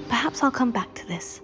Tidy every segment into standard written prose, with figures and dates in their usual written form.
Perhaps I'll come back to this.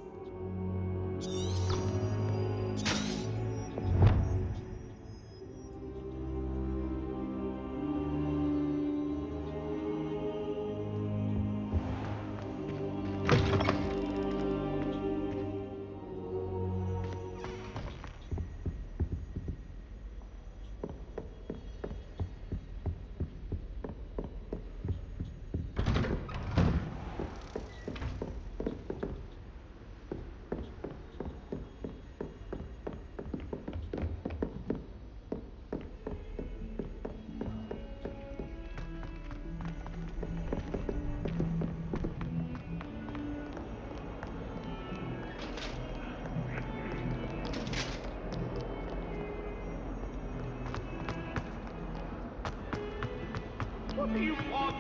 What do you want?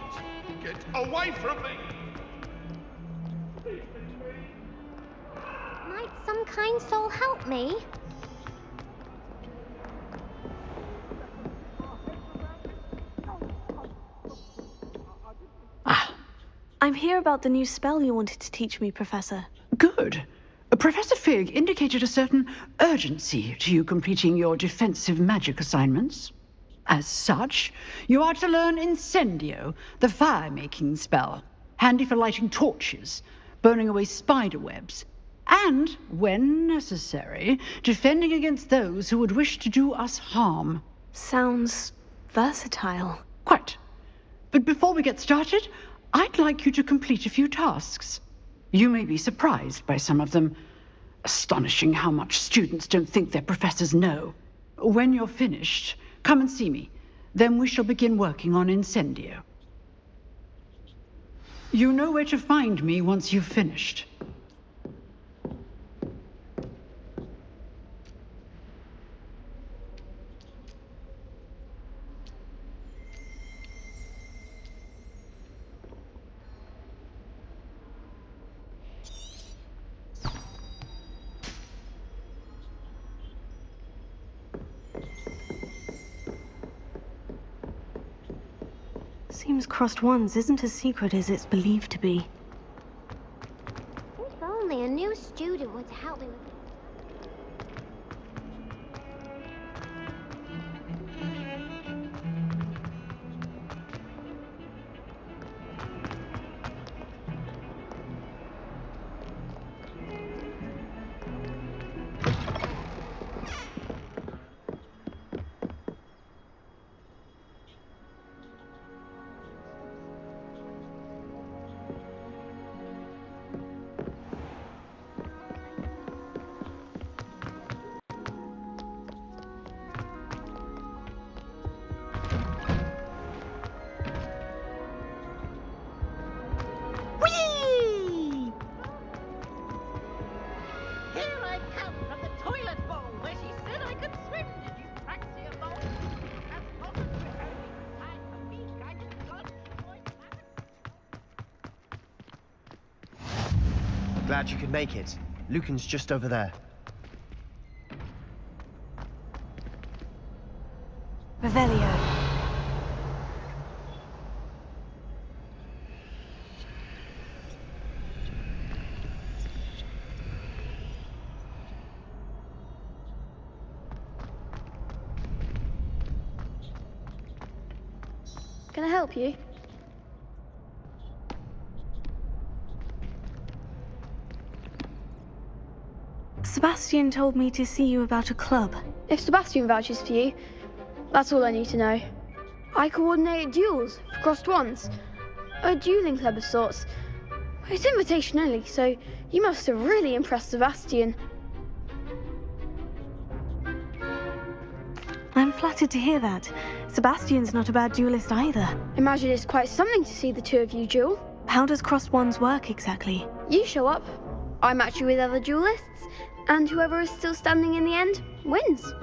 Get away from me! Might some kind soul help me? I'm here about the new spell you wanted to teach me, Professor. Good. Professor Fig indicated a certain urgency to you completing your defensive magic assignments. As such, you are to learn Incendio, the fire-making spell, handy for lighting torches, burning away spider webs, and, when necessary, defending against those who would wish to do us harm. Sounds versatile. Quite. But before we get started, I'd like you to complete a few tasks. You may be surprised by some of them. Astonishing how much students don't think their professors know. When you're finished, come and see me. Then we shall begin working on Incendio. You know where to find me once you've finished. Seems Crossed Wands isn't as secret as it's believed to be. If only a new student were to help me with it. Glad you could make it. Lucan's just over there. Revelio. Can I help you? Sebastian told me to see you about a club. If Sebastian vouches for you, that's all I need to know. I coordinate duels for Crossed Wands. A dueling club of sorts. It's invitation only, so you must have really impressed Sebastian. I'm flattered to hear that. Sebastian's not a bad duelist either. Imagine it's quite something to see the two of you duel. How does Crossed Wands work exactly? You show up, I match you with other duelists, and whoever is still standing in the end wins.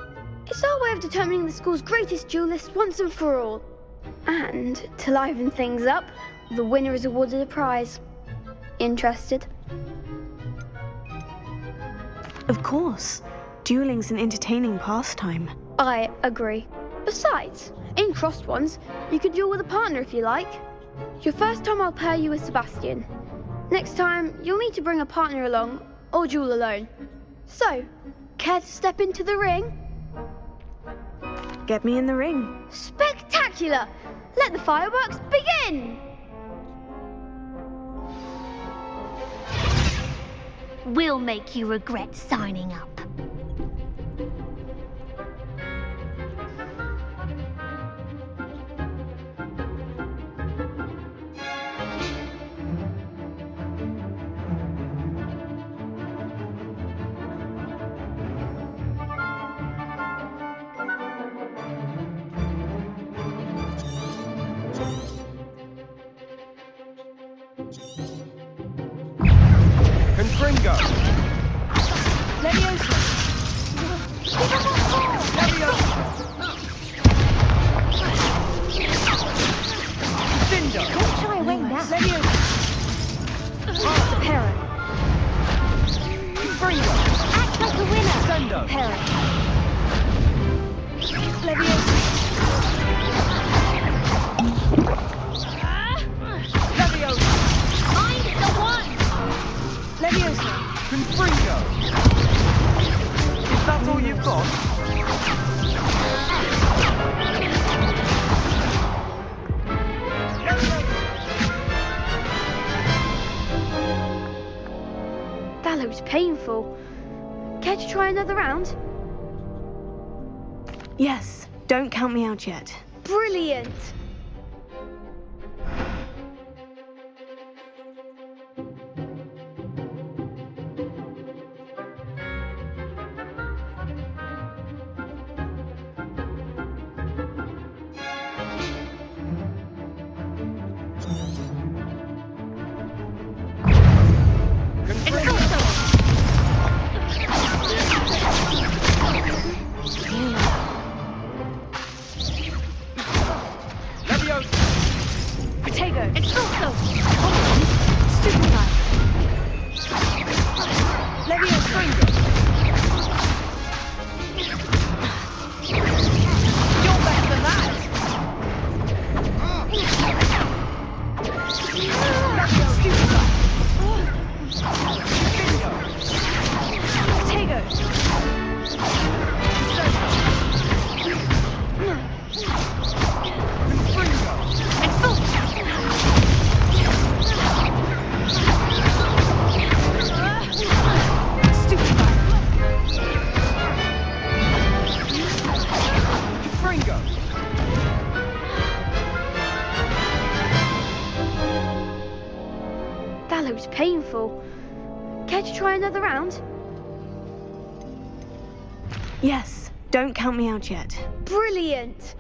It's our way of determining the school's greatest duelist once and for all. And to liven things up, the winner is awarded a prize. Interested? Of course. Dueling's an entertaining pastime. I agree. Besides, in Crossed Wands, you could duel with a partner if you like. Your first time I'll pair you with Sebastian. Next time, you'll need to bring a partner along, or duel alone. So, care to step into the ring? Get me in the ring. Spectacular! Let the fireworks begin! We'll make you regret signing up. Confringo! Leviosa! Leviosa! Cinder! Don't shy away now. Leviosa! Separa. Confringo! Act like a winner. Sendo! Para. Leviosa! Leviosa! Find the one. Leviosa! Confringo! Is that all you've got? That looks painful. Care to try another round? Yes, don't count me out yet. Brilliant! That looks painful. Care to try another round? Yes, don't count me out yet. Brilliant!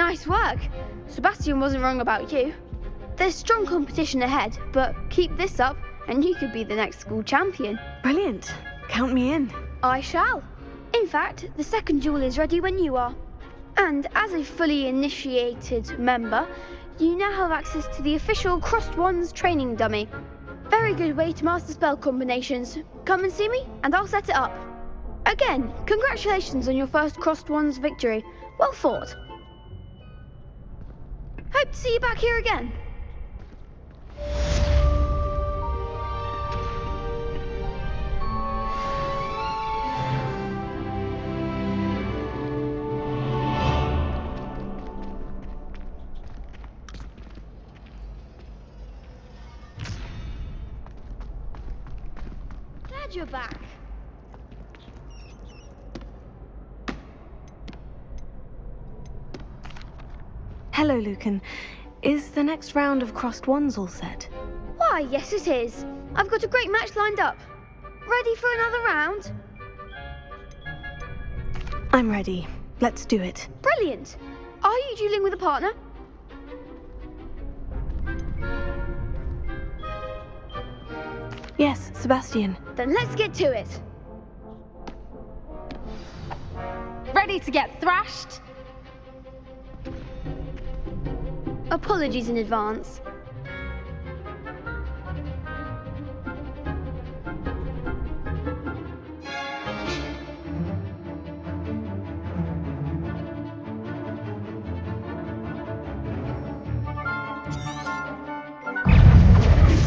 Nice work. Sebastian wasn't wrong about you. There's strong competition ahead, but keep this up and you could be the next school champion. Brilliant. Count me in. I shall. In fact, the second duel is ready when you are. And as a fully initiated member, you now have access to the official Crossed Wands training dummy. Very good way to master spell combinations. Come and see me, and I'll set it up. Again, congratulations on your first Crossed Wands victory. Well fought. Hope to see you back here again. Glad you're back. Hello, Lucan. Is the next round of Crossed Wands all set? Why, yes it is. I've got a great match lined up. Ready for another round? I'm ready. Let's do it. Brilliant. Are you dueling with a partner? Yes, Sebastian. Then let's get to it. Ready to get thrashed? Apologies in advance.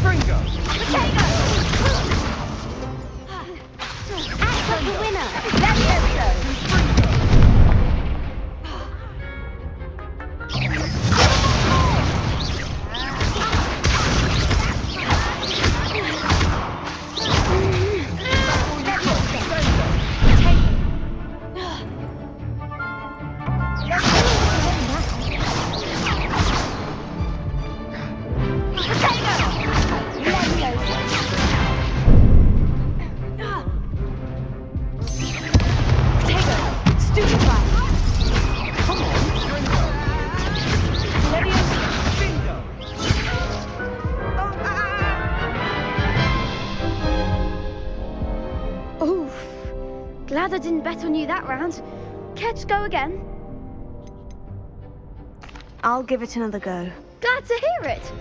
Fringo! Act like a winner! Levioso! Oof. Glad I didn't bet on you that round. Care to go again? I'll give it another go. Glad to hear it.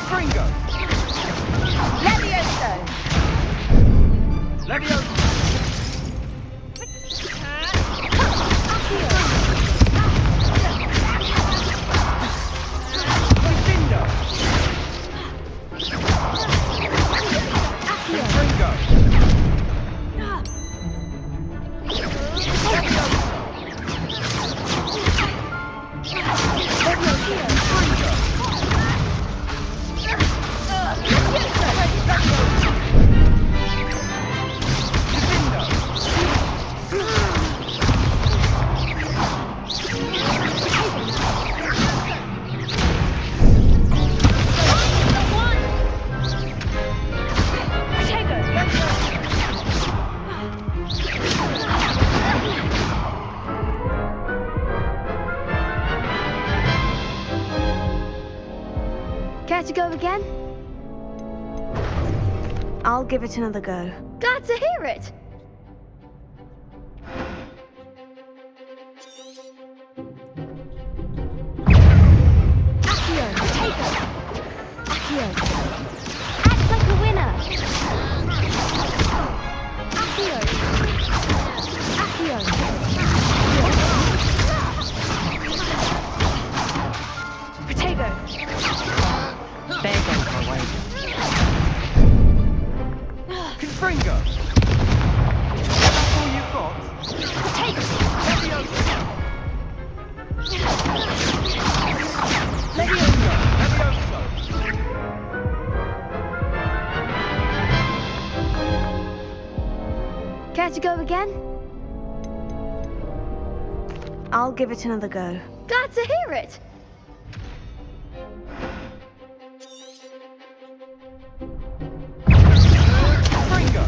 Fringo! Levioso! Levioso! Lucindo! Fringo! Care to go again? I'll give it another go. Glad to hear it. Act like a winner! There goes my wager. Confringo! I'll give it another go. Glad to hear it. Fringo!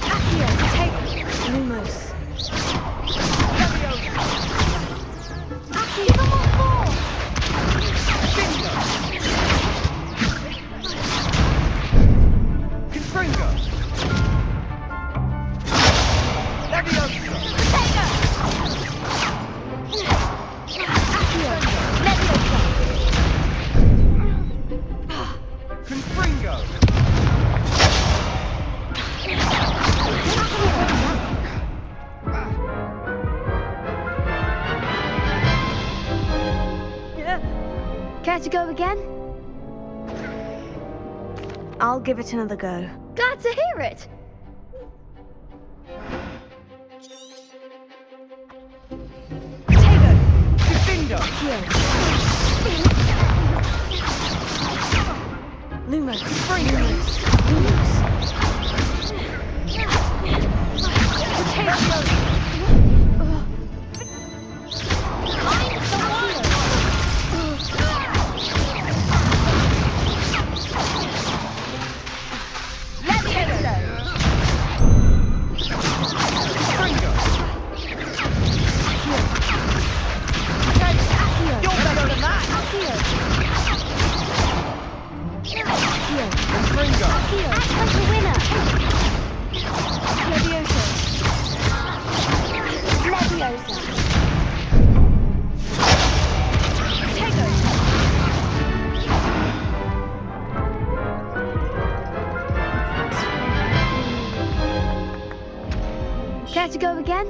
Accio, take Lumos. Accio, come on, forward! Confringo! Leviosa! Potato! Accio, Leviosa! Confringo! Care to go again? I'll give it another go. Glad to hear it. Potato! Defendo! Lumos. Fringo! Fringo! You're better than that! Confringo! Act like a winner! Leviosa. Leviosa! Care to go again?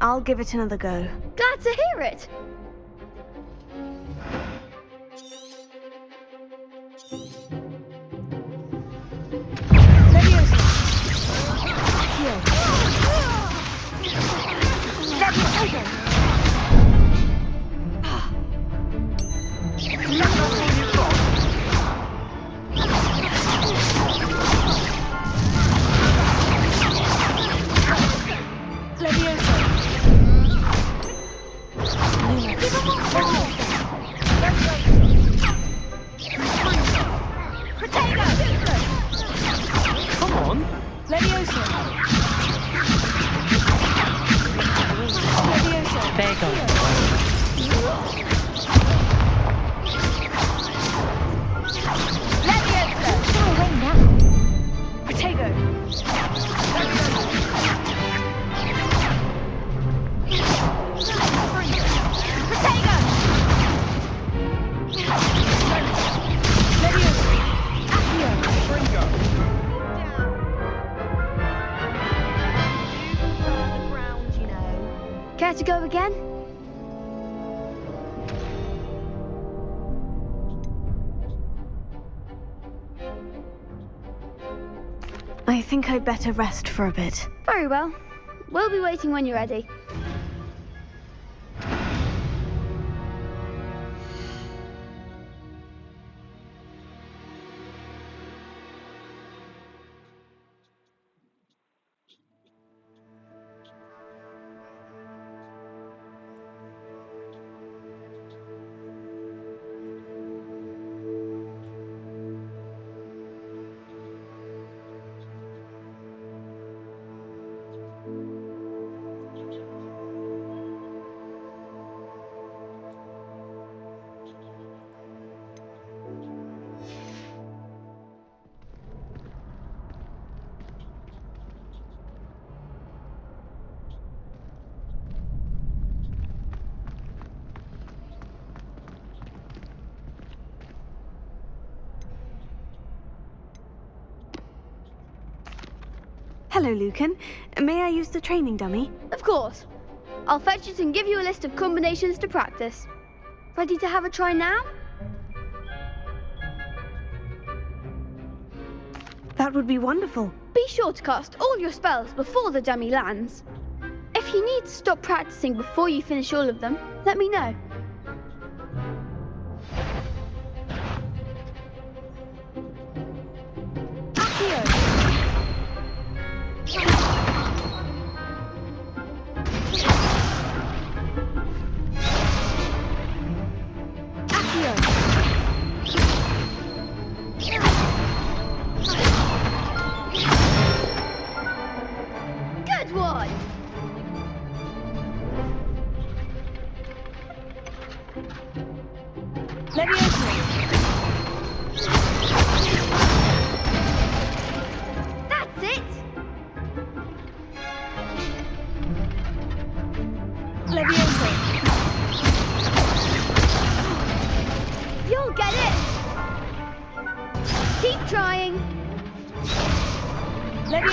I'll give it another go. Glad to hear it. Leviosa. That's not all you've got! Leviosa. Come on! Leviosa. Leviosa. There goes. Go away now. Potato. Fringo! Care to go again? I think I'd better rest for a bit. Very well. We'll be waiting when you're ready. Hello, Lucan. May I use the training dummy? Of course. I'll fetch it and give you a list of combinations to practice. Ready to have a try now? That would be wonderful. Be sure to cast all your spells before the dummy lands. If you need to stop practicing before you finish all of them, let me know. Nicely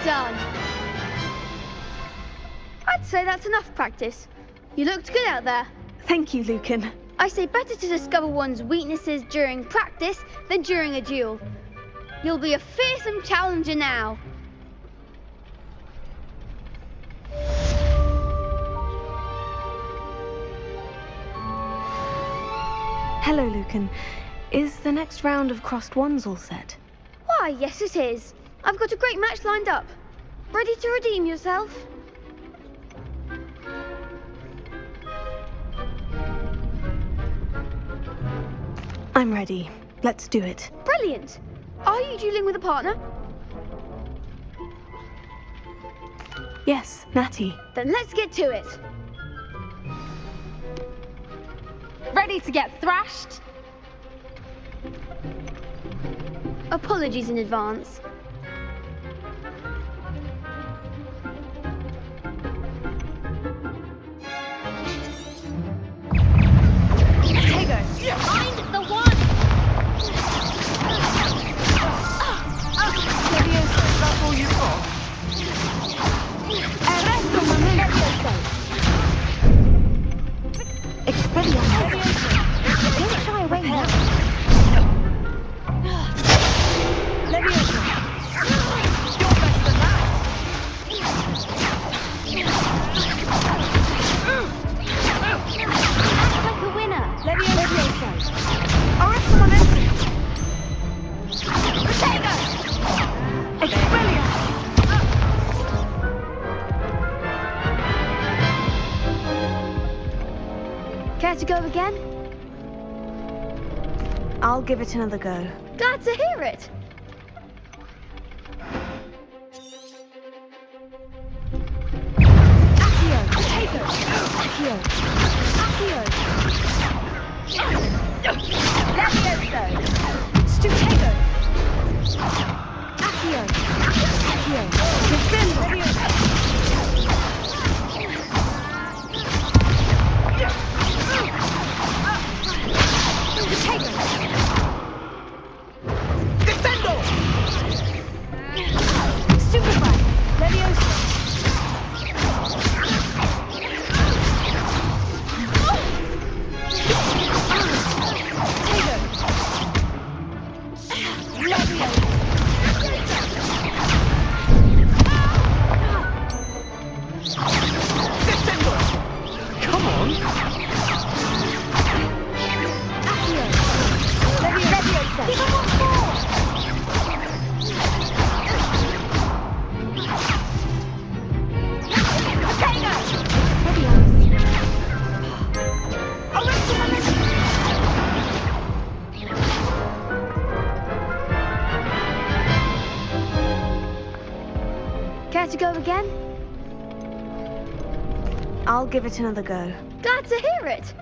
done. I'd say that's enough practice. You looked good out there. Thank you, Lucan. I say better to discover one's weaknesses during practice than during a duel. You'll be a fearsome challenger now. Hello, Lucan. Is the next round of crossed wands all set? Why, yes it is. I've got a great match lined up. Ready to redeem yourself? I'm ready. Let's do it. Brilliant. Are you dueling with a partner? Yes, Natty. Then let's get to it. Ready to get thrashed? Apologies in advance. Find the one! That's all you've got? Don't shy away now. Act like a winner. Care to go again? I'll give it another go. Glad to hear it. Care to go again? I'll give it another go. Glad to hear it.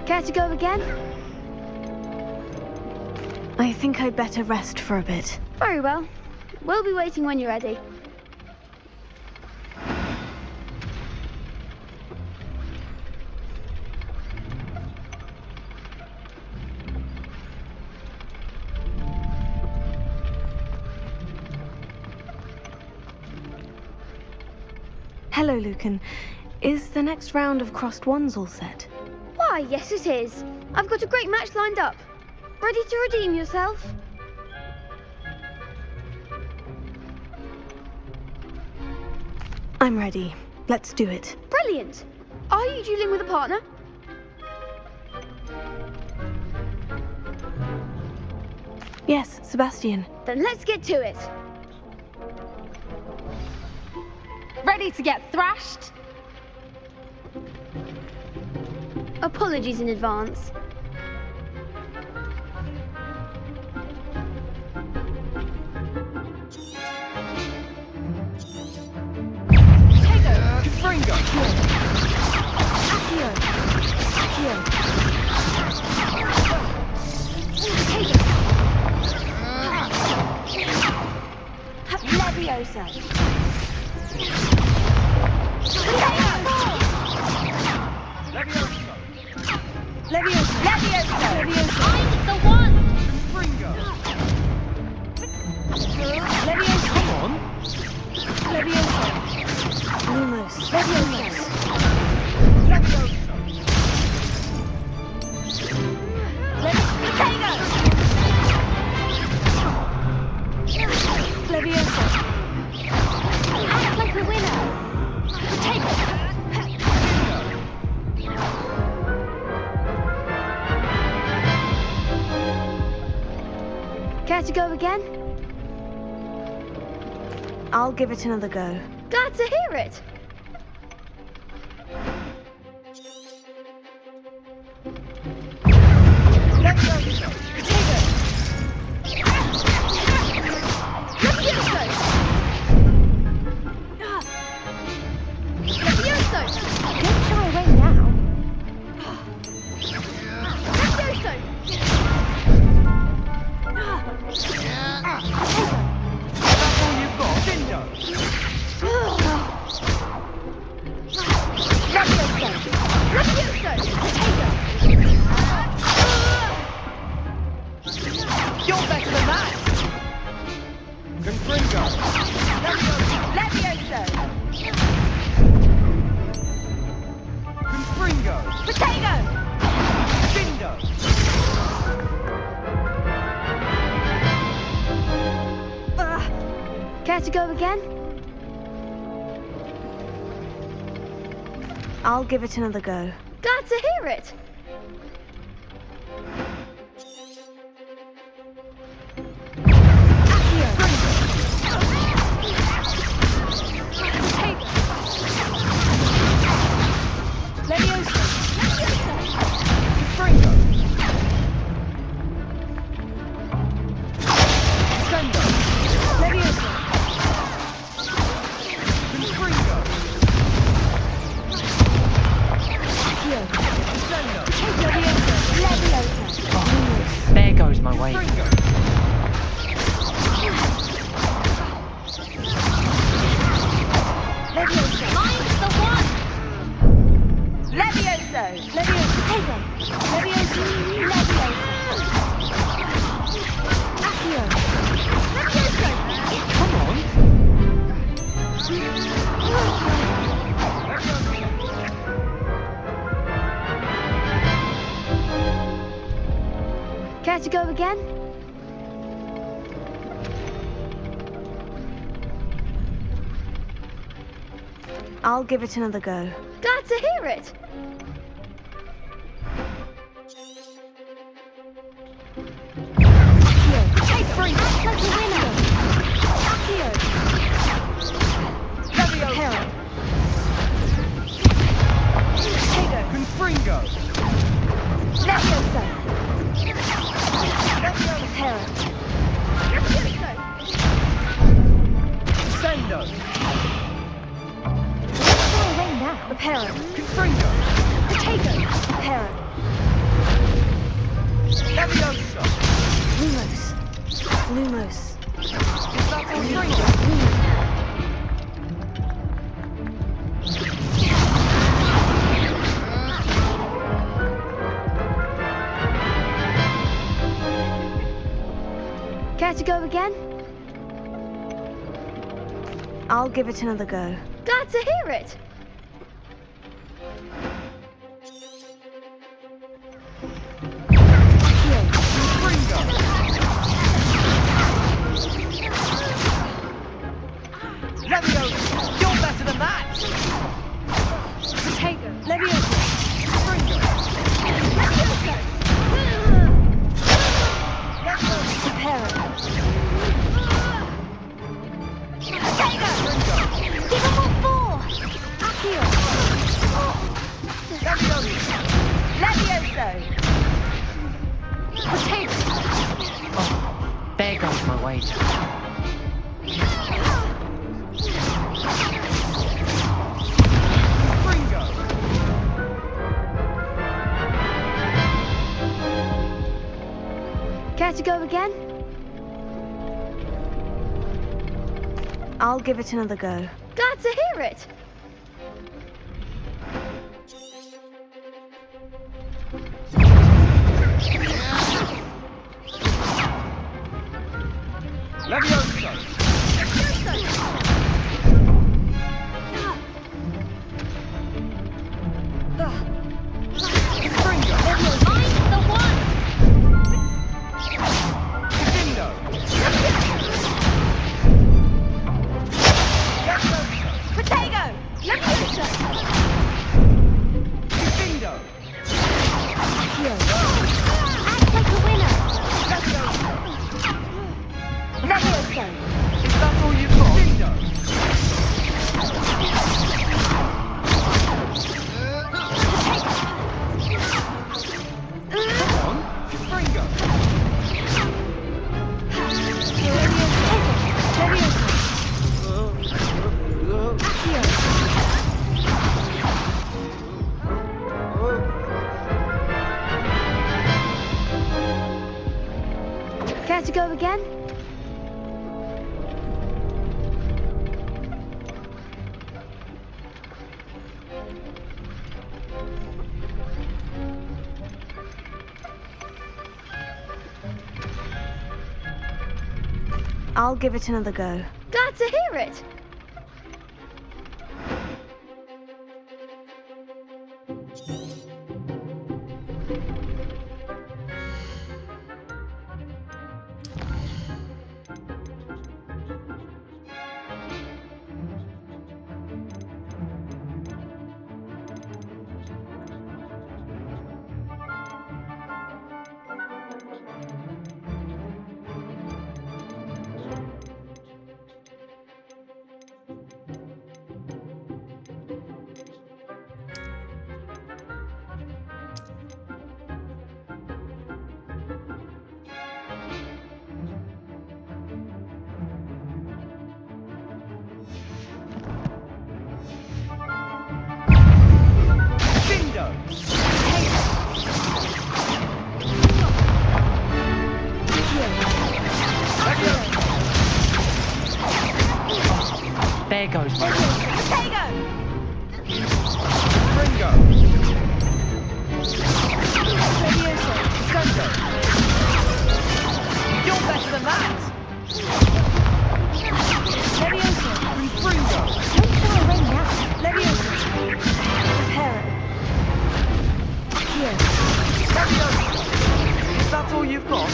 Care to go again? I think I'd better rest for a bit. Very well. We'll be waiting when you're ready. Hello, Lucan. Is the next round of crossed wands all set? Why, yes it is. I've got a great match lined up. Ready to redeem yourself? I'm ready. Let's do it. Brilliant. Are you dueling with a partner? Yes, Sebastian. Then let's get to it. Ready to get thrashed? Apologies in advance. Fringo! Leviosa. Leviosa. I'm the one. Fringo! Leviosa. Come on! Leviosa. Lumos. Leviosa. Potato. Leviosa. Act like a winner. Potato. Care to go again? I'll give it another go. Glad to hear it. Don't shy away now. That's all you've got? Dindo! You're better than that! Confringo! Confringo! Dindo! Care to go again? I'll give it another go. Glad to hear it. Confringo! Sendo! Confringo! Sendo! There goes my way. Confringo! Mine's the one. Levioso. Potato. Levioso. Accio. Come on! Care to go again? I'll give it another go. Glad to hear it. Act like a winner. Leviosa! Confringo! Leviosa. Sendo! Don't shy away now. Confringo! Potato. Leviosa! Lumos. Confringo! Care to go again? I'll give it another go. Glad to hear it. Care to go again? I'll give it another go. Glad to hear it. Levioso! Confringo! I'm the one! Divindo! Protego! Divindo! Act like a winner. Levioso. Is that all you've got? Divindo! Come on! Confringo! Care to go again? I'll give it another go. Glad to hear it. Divindo! There goes my Confringo! Descendo! You're better than that! Confringo! Don't throw away now. Prepare Levioso! Is that all you've got?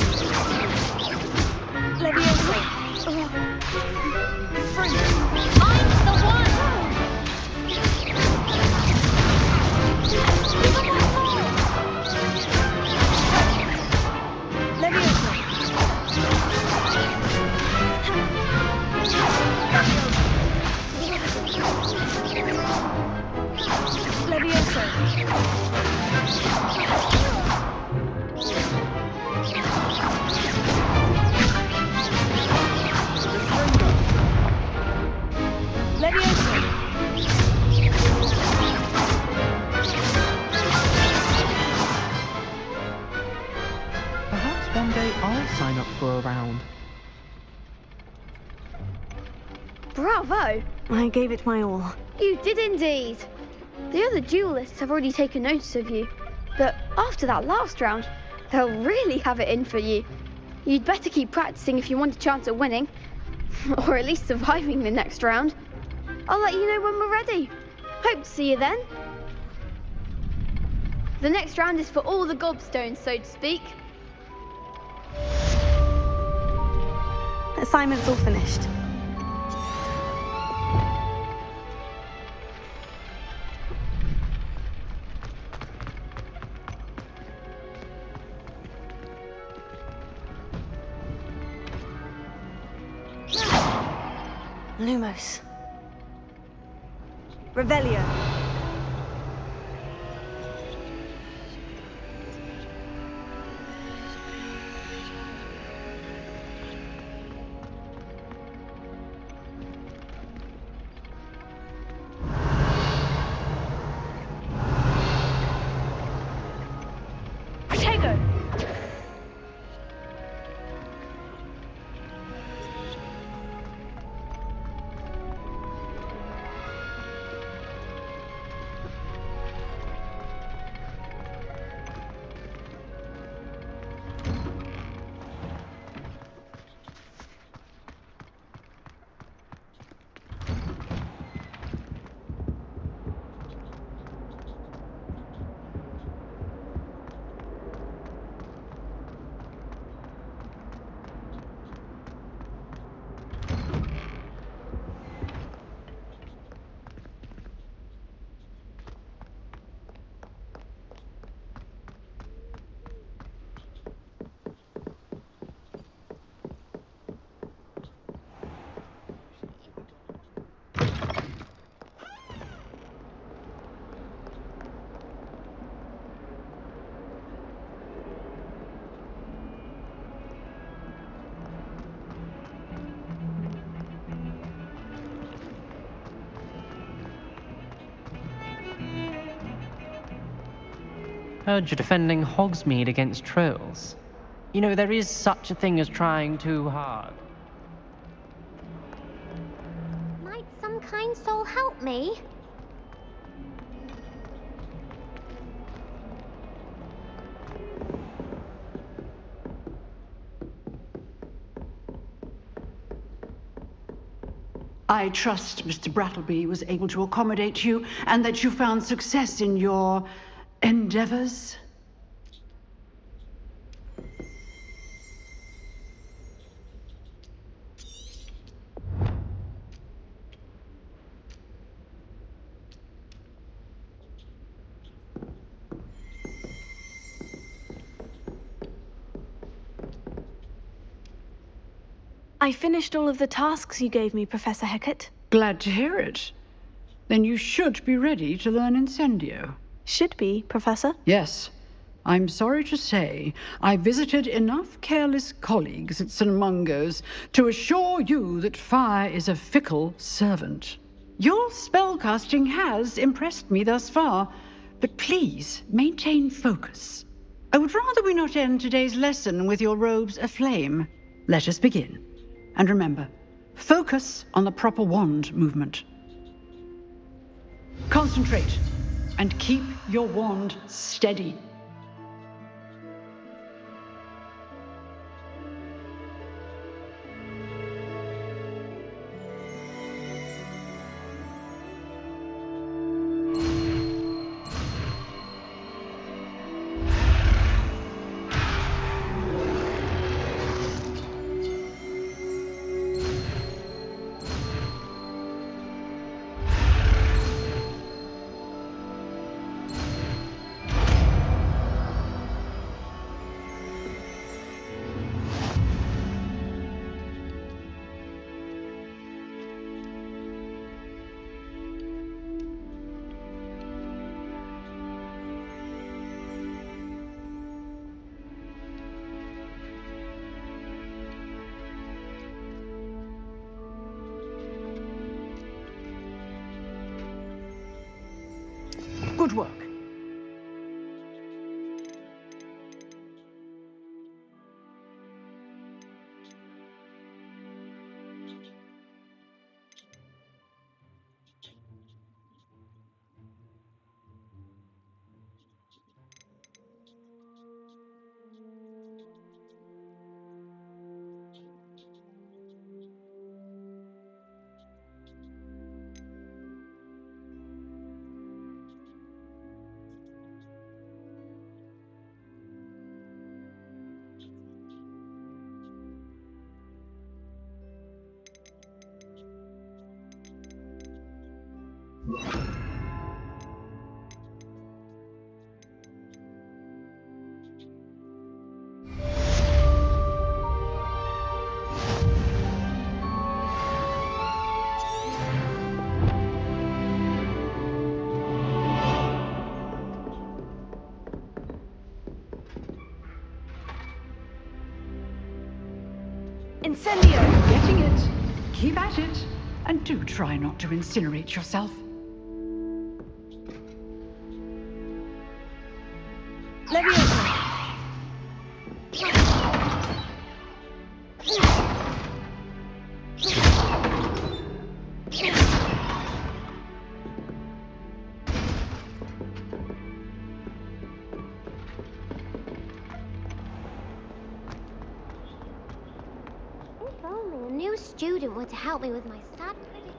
Levioso! Confringo! I'm the one! Levioso! Levioso! Confringo! Levioso! Perhaps one day I'll sign up for a round. Bravo! I gave it my all. You did indeed. The other duelists have already taken notice of you, but after that last round, they'll really have it in for you. You'd better keep practicing if you want a chance at winning, or at least surviving the next round. I'll let you know when we're ready. Hope to see you then. The next round is for all the gobstones, so to speak. Assignment's all finished. Lumos. Revelio. Protego. Heard you're defending Hogsmeade against trolls. You know, there is such a thing as trying too hard. Might some kind soul help me? I trust Mr. Brattleby was able to accommodate you and that you found success in your endeavors. I finished all of the tasks you gave me, Professor Hecat. Glad to hear it. Then you should be ready to learn Incendio. Should be, Professor. Yes. I'm sorry to say, I visited enough careless colleagues at St. Mungo's to assure you that fire is a fickle servant. Your spellcasting has impressed me thus far, but please maintain focus. I would rather we not end today's lesson with your robes aflame. Let us begin. And remember, focus on the proper wand movement. Concentrate and keep your wand steady. Good work. Incendio! Getting it. Keep at it. And do try not to incinerate yourself. Leviosa! If only a new student were to help me with my sad prediction.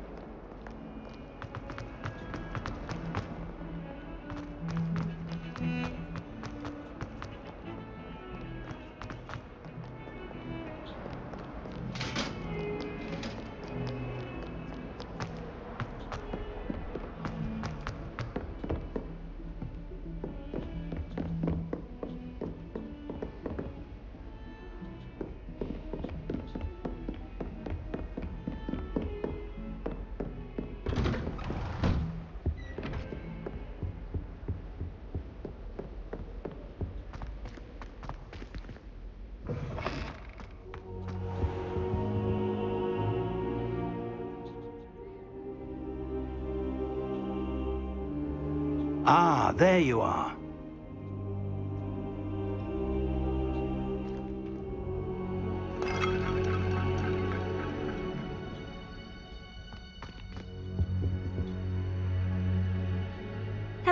Ah, there you are.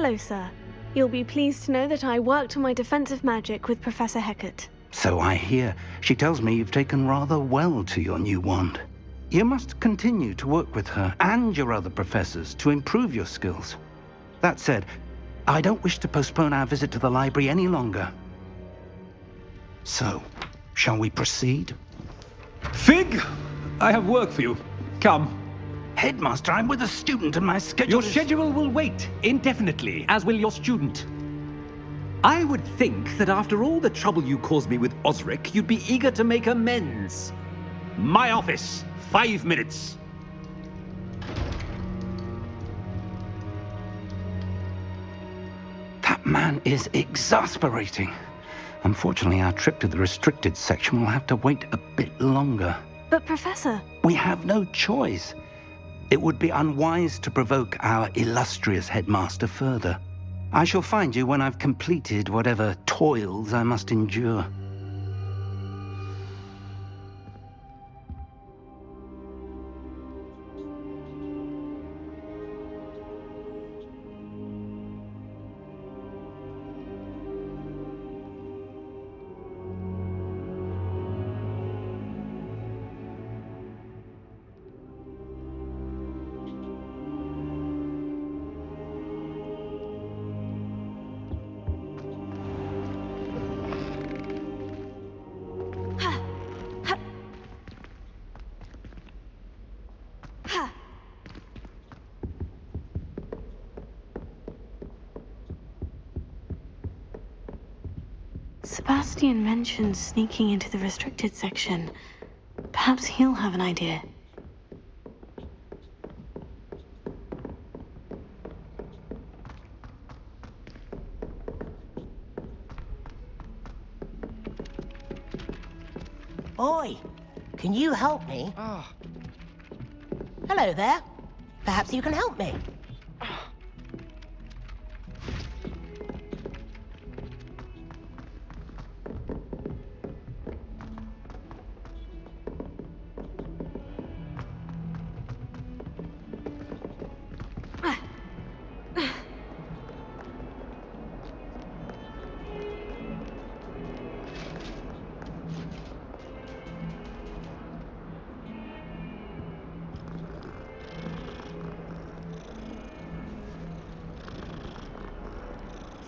Hello, sir. You'll be pleased to know that I worked on my defensive magic with Professor Hecat. So I hear. She tells me you've taken rather well to your new wand. You must continue to work with her and your other professors to improve your skills. That said, I don't wish to postpone our visit to the library any longer. So, shall we proceed? Fig! I have work for you. Come. Headmaster, I'm with a student and my schedule Your schedule will wait indefinitely, as will your student. I would think that after all the trouble you caused me with Osric, you'd be eager to make amends. My office, 5 minutes. That man is exasperating. Unfortunately, our trip to the restricted section will have to wait a bit longer. But, Professor... We have no choice. It would be unwise to provoke our illustrious headmaster further. I shall find you when I've completed whatever toils I must endure. Sebastian mentioned sneaking into the restricted section. Perhaps he'll have an idea. Oi, can you help me? Ah, Hello there. Perhaps you can help me.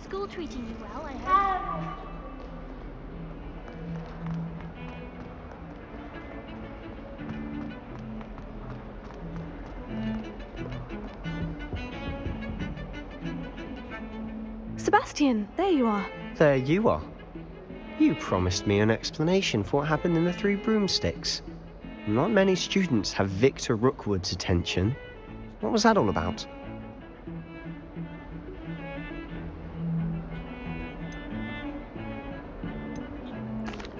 School treating you well, I hope. Sebastian, there you are. There you are. You promised me an explanation for what happened in the Three Broomsticks. Not many students have Victor Rookwood's attention. What was that all about?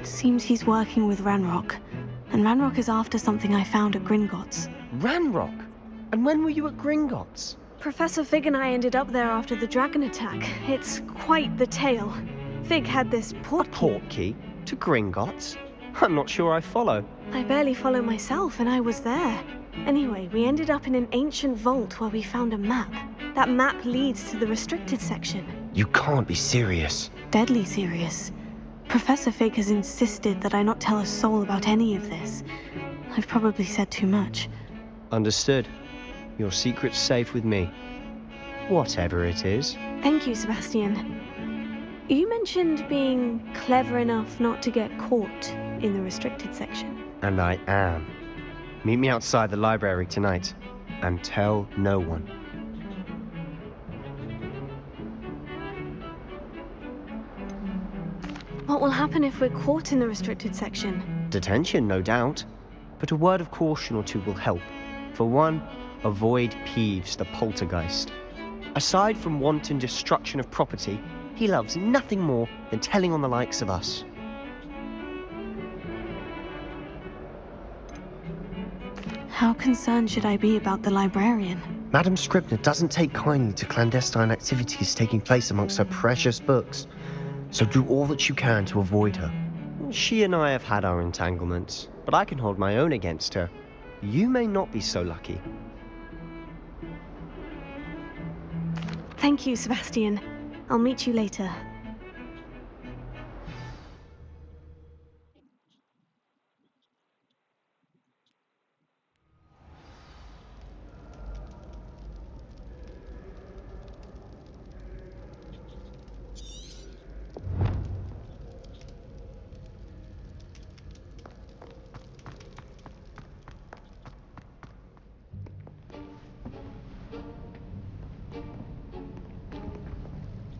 Seems he's working with Ranrock. And Ranrock is after something I found at Gringotts. Ranrock? And when were you at Gringotts? Professor Fig and I ended up there after the dragon attack. It's quite the tale. Fig had this port key. Port key? To Gringotts? I'm not sure I follow. I barely follow myself, and I was there. Anyway, we ended up in an ancient vault where we found a map. That map leads to the restricted section. You can't be serious. Deadly serious. Professor Fig has insisted that I not tell a soul about any of this. I've probably said too much. Understood. Your secret's safe with me. Whatever it is. Thank you, Sebastian. You mentioned being clever enough not to get caught in the restricted section. And I am. Meet me outside the library tonight. And tell no one. What will happen if we're caught in the restricted section? Detention, no doubt. But a word of caution or two will help. For one, avoid Peeves, the poltergeist. Aside from wanton destruction of property, he loves nothing more than telling on the likes of us. How concerned should I be about the librarian? Madame Scribner doesn't take kindly to clandestine activities taking place amongst her precious books, so do all that you can to avoid her. She and I have had our entanglements, but I can hold my own against her. You may not be so lucky. Thank you, Sebastian. I'll meet you later.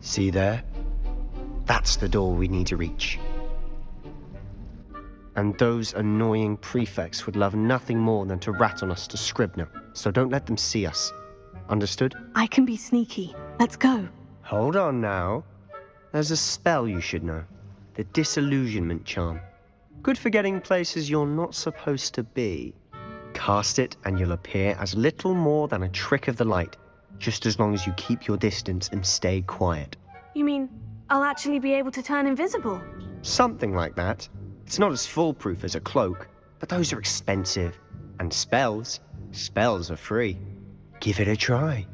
See there? That's the door we need to reach. And those annoying prefects would love nothing more than to rat on us to Scribner, so don't let them see us. Understood? I can be sneaky. Let's go. Hold on now. There's a spell you should know. The Disillusionment Charm. Good for getting places you're not supposed to be. Cast it and you'll appear as little more than a trick of the light, just as long as you keep your distance and stay quiet. You mean I'll actually be able to turn invisible? Something like that. It's not as foolproof as a cloak, but those are expensive. And spells are free. Give it a try.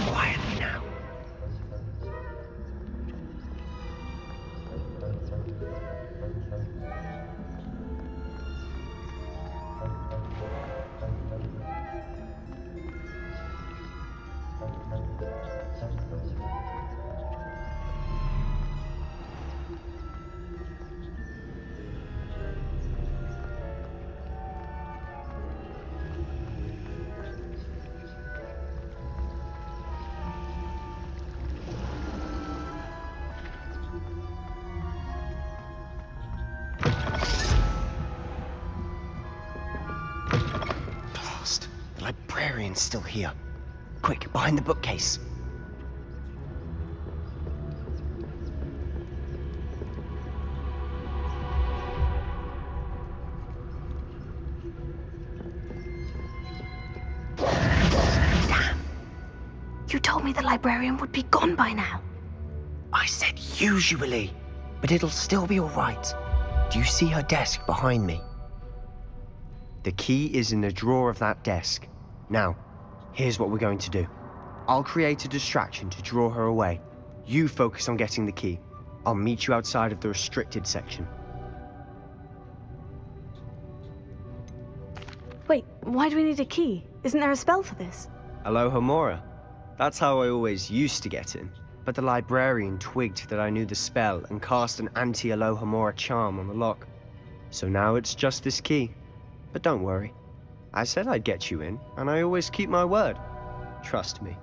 Quietly now. The librarian's still here. Quick, behind the bookcase. Damn! You told me the librarian would be gone by now. I said usually, but it'll still be all right. Do you see her desk behind me? The key is in the drawer of that desk. Now, here's what we're going to do. I'll create a distraction to draw her away. You focus on getting the key. I'll meet you outside of the restricted section. Wait, why do we need a key? Isn't there a spell for this? Alohomora. That's how I always used to get in. But the librarian twigged that I knew the spell and cast an anti-Alohomora charm on the lock. So now it's just this key. But don't worry. I said I'd get you in, and I always keep my word. Trust me.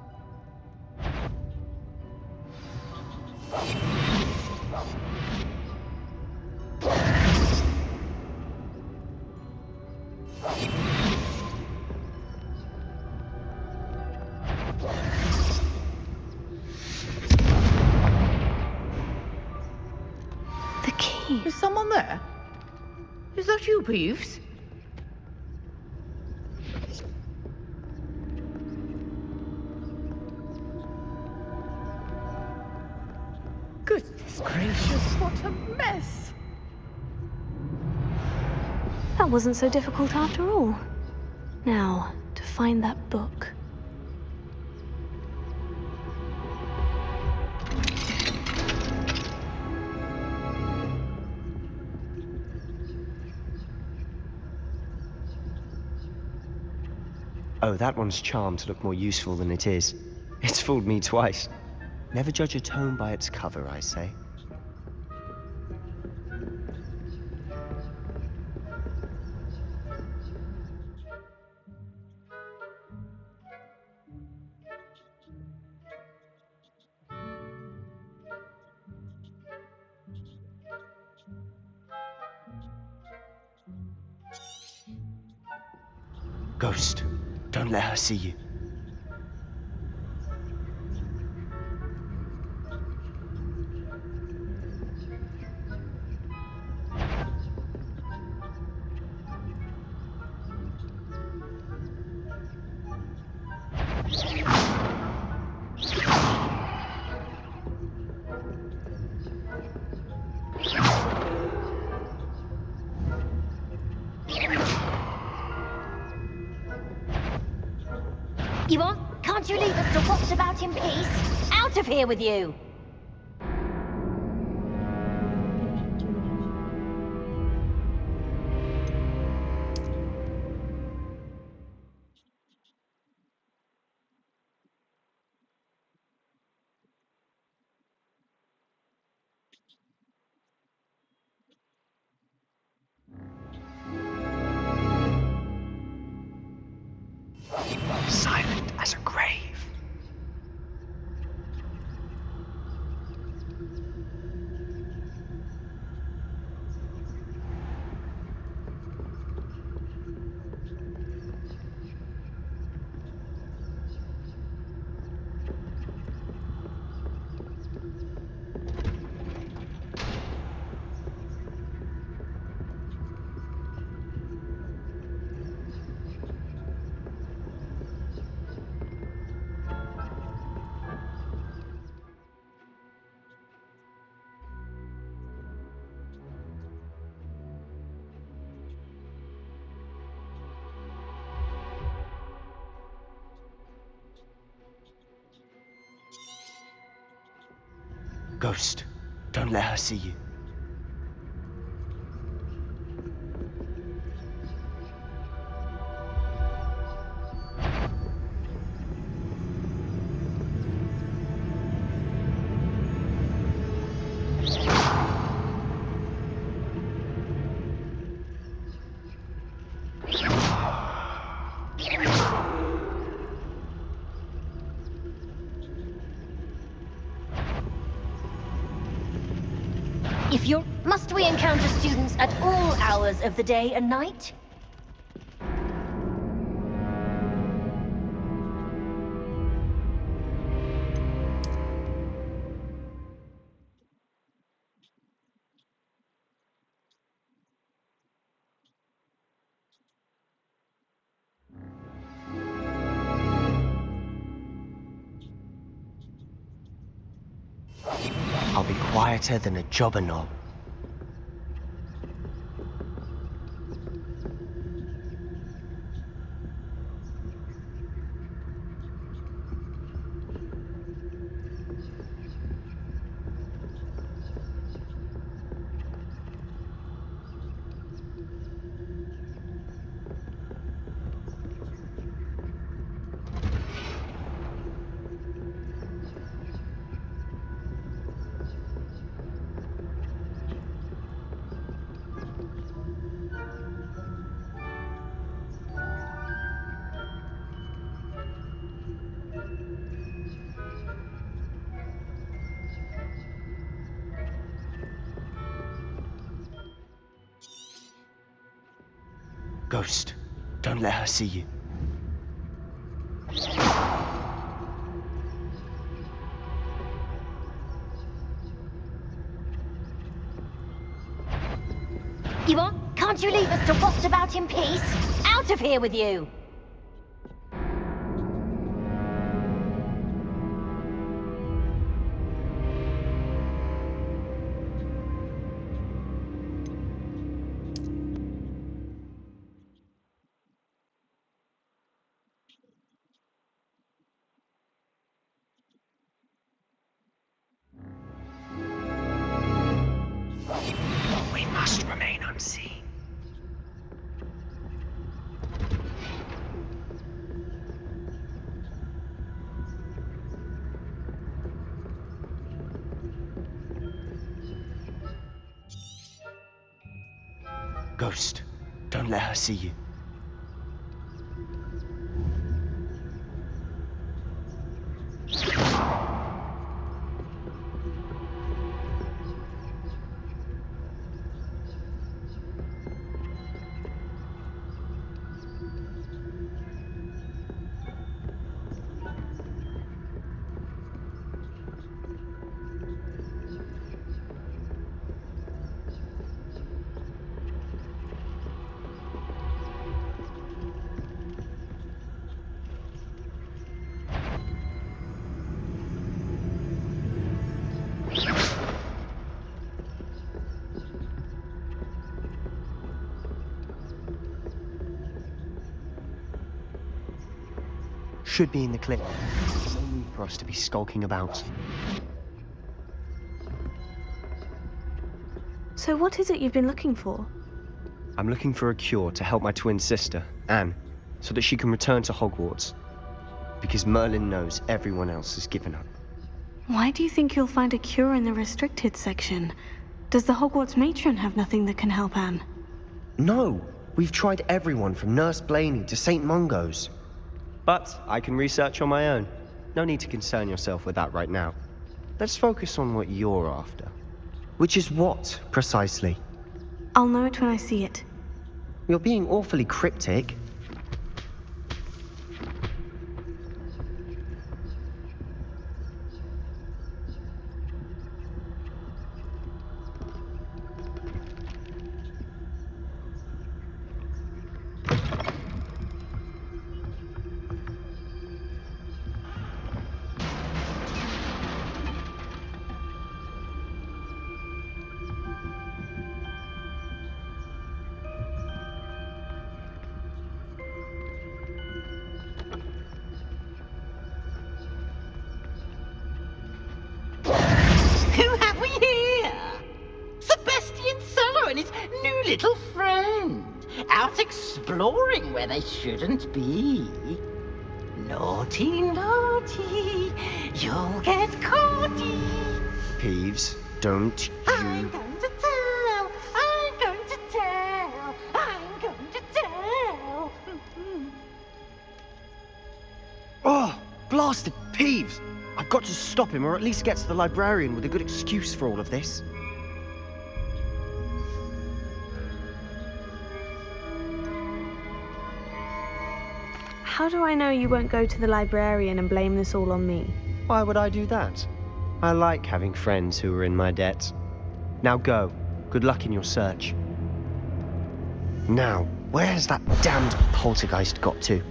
The key. Is someone there? Is that you, Peeves? gracious, what a mess! That wasn't so difficult after all. Now, to find that book. Oh, that one's charmed to look more useful than it is. It's fooled me twice. Never judge a tome by its cover, I say. Ghost, don't let her see you. You want? Can't you leave us to watch about in peace? Out of here with you! Silent as a grave. Ghost, don't let her see you. If you're... Must we encounter students at all hours of the day and night? I'll be quieter than a jobber knob. Ghost, don't let her see you. You want? Can't you leave us to watch about in peace? Out of here with you! Ghost, don't let her see you. Should be in the clip. No need for us to be skulking about. So what is it you've been looking for? I'm looking for a cure to help my twin sister, Anne, so that she can return to Hogwarts. Because Merlin knows everyone else has given up. Why do you think you'll find a cure in the restricted section? Does the Hogwarts matron have nothing that can help Anne? No! We've tried everyone from Nurse Blaney to St. Mungo's. But I can research on my own. No need to concern yourself with that right now. Let's focus on what you're after. Which is what, precisely? I'll know it when I see it. You're being awfully cryptic. Who have we here? Sebastian Cello and his new little friend, out exploring where they shouldn't be. Naughty, naughty, you'll get caughty. Peeves, don't I'm you... going to tell, I'm going to tell, I'm going to tell. Oh, blasted Peeves! I've got to stop him, or at least get to the librarian with a good excuse for all of this. How do I know you won't go to the librarian and blame this all on me? Why would I do that? I like having friends who are in my debt. Now go. Good luck in your search. Now, where's that damned poltergeist got to?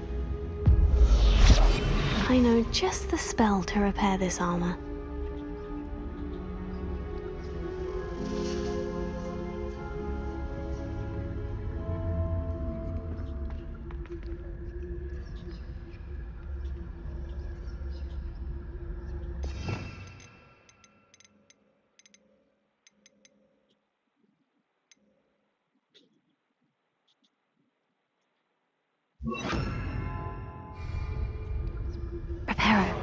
I know just the spell to repair this armor. Reparo.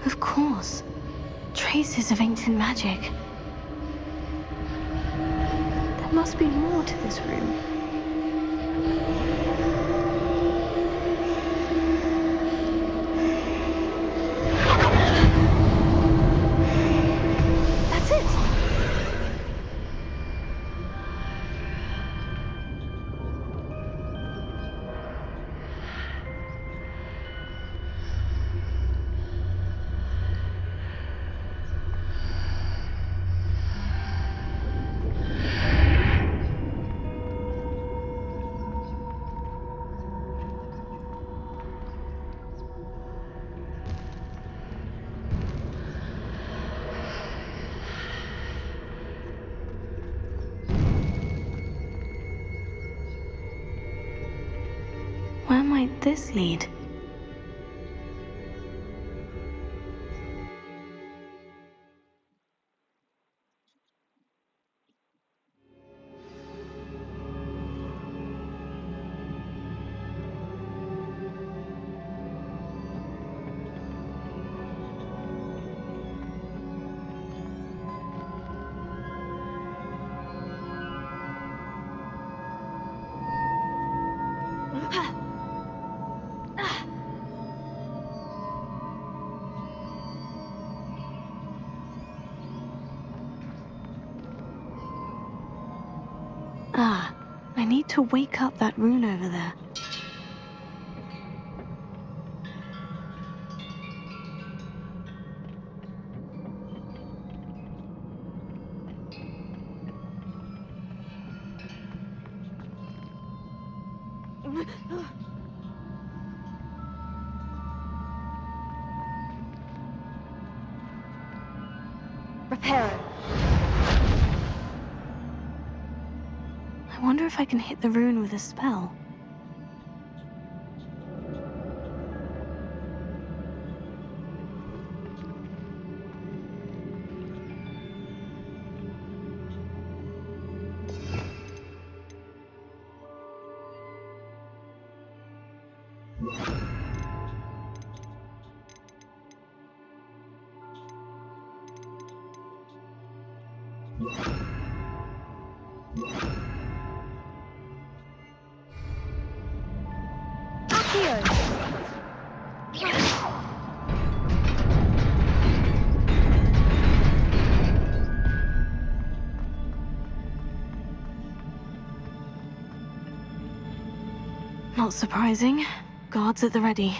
Of course. Traces of ancient magic. There must be more to this room. That's it! this lead? Ah, I need to wake up that rune over there. Reparo. I wonder if I can hit the rune with a spell. Not surprising. Guards at the ready.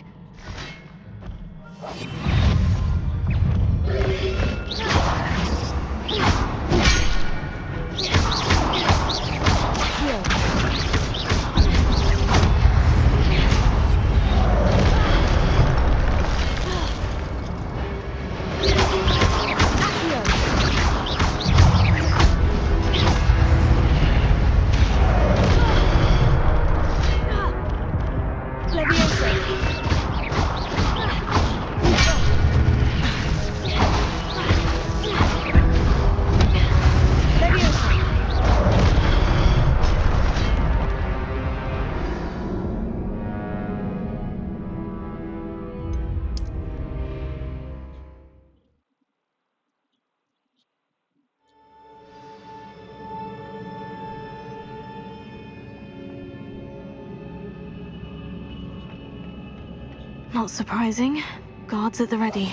Not surprising. Guards at the ready.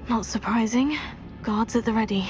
Not surprising. Guards at the ready.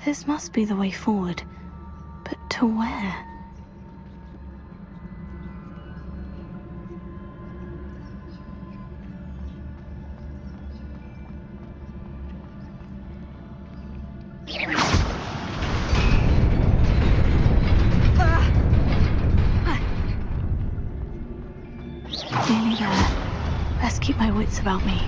This must be the way forward. But to where? Nearly there. Best keep my wits about me.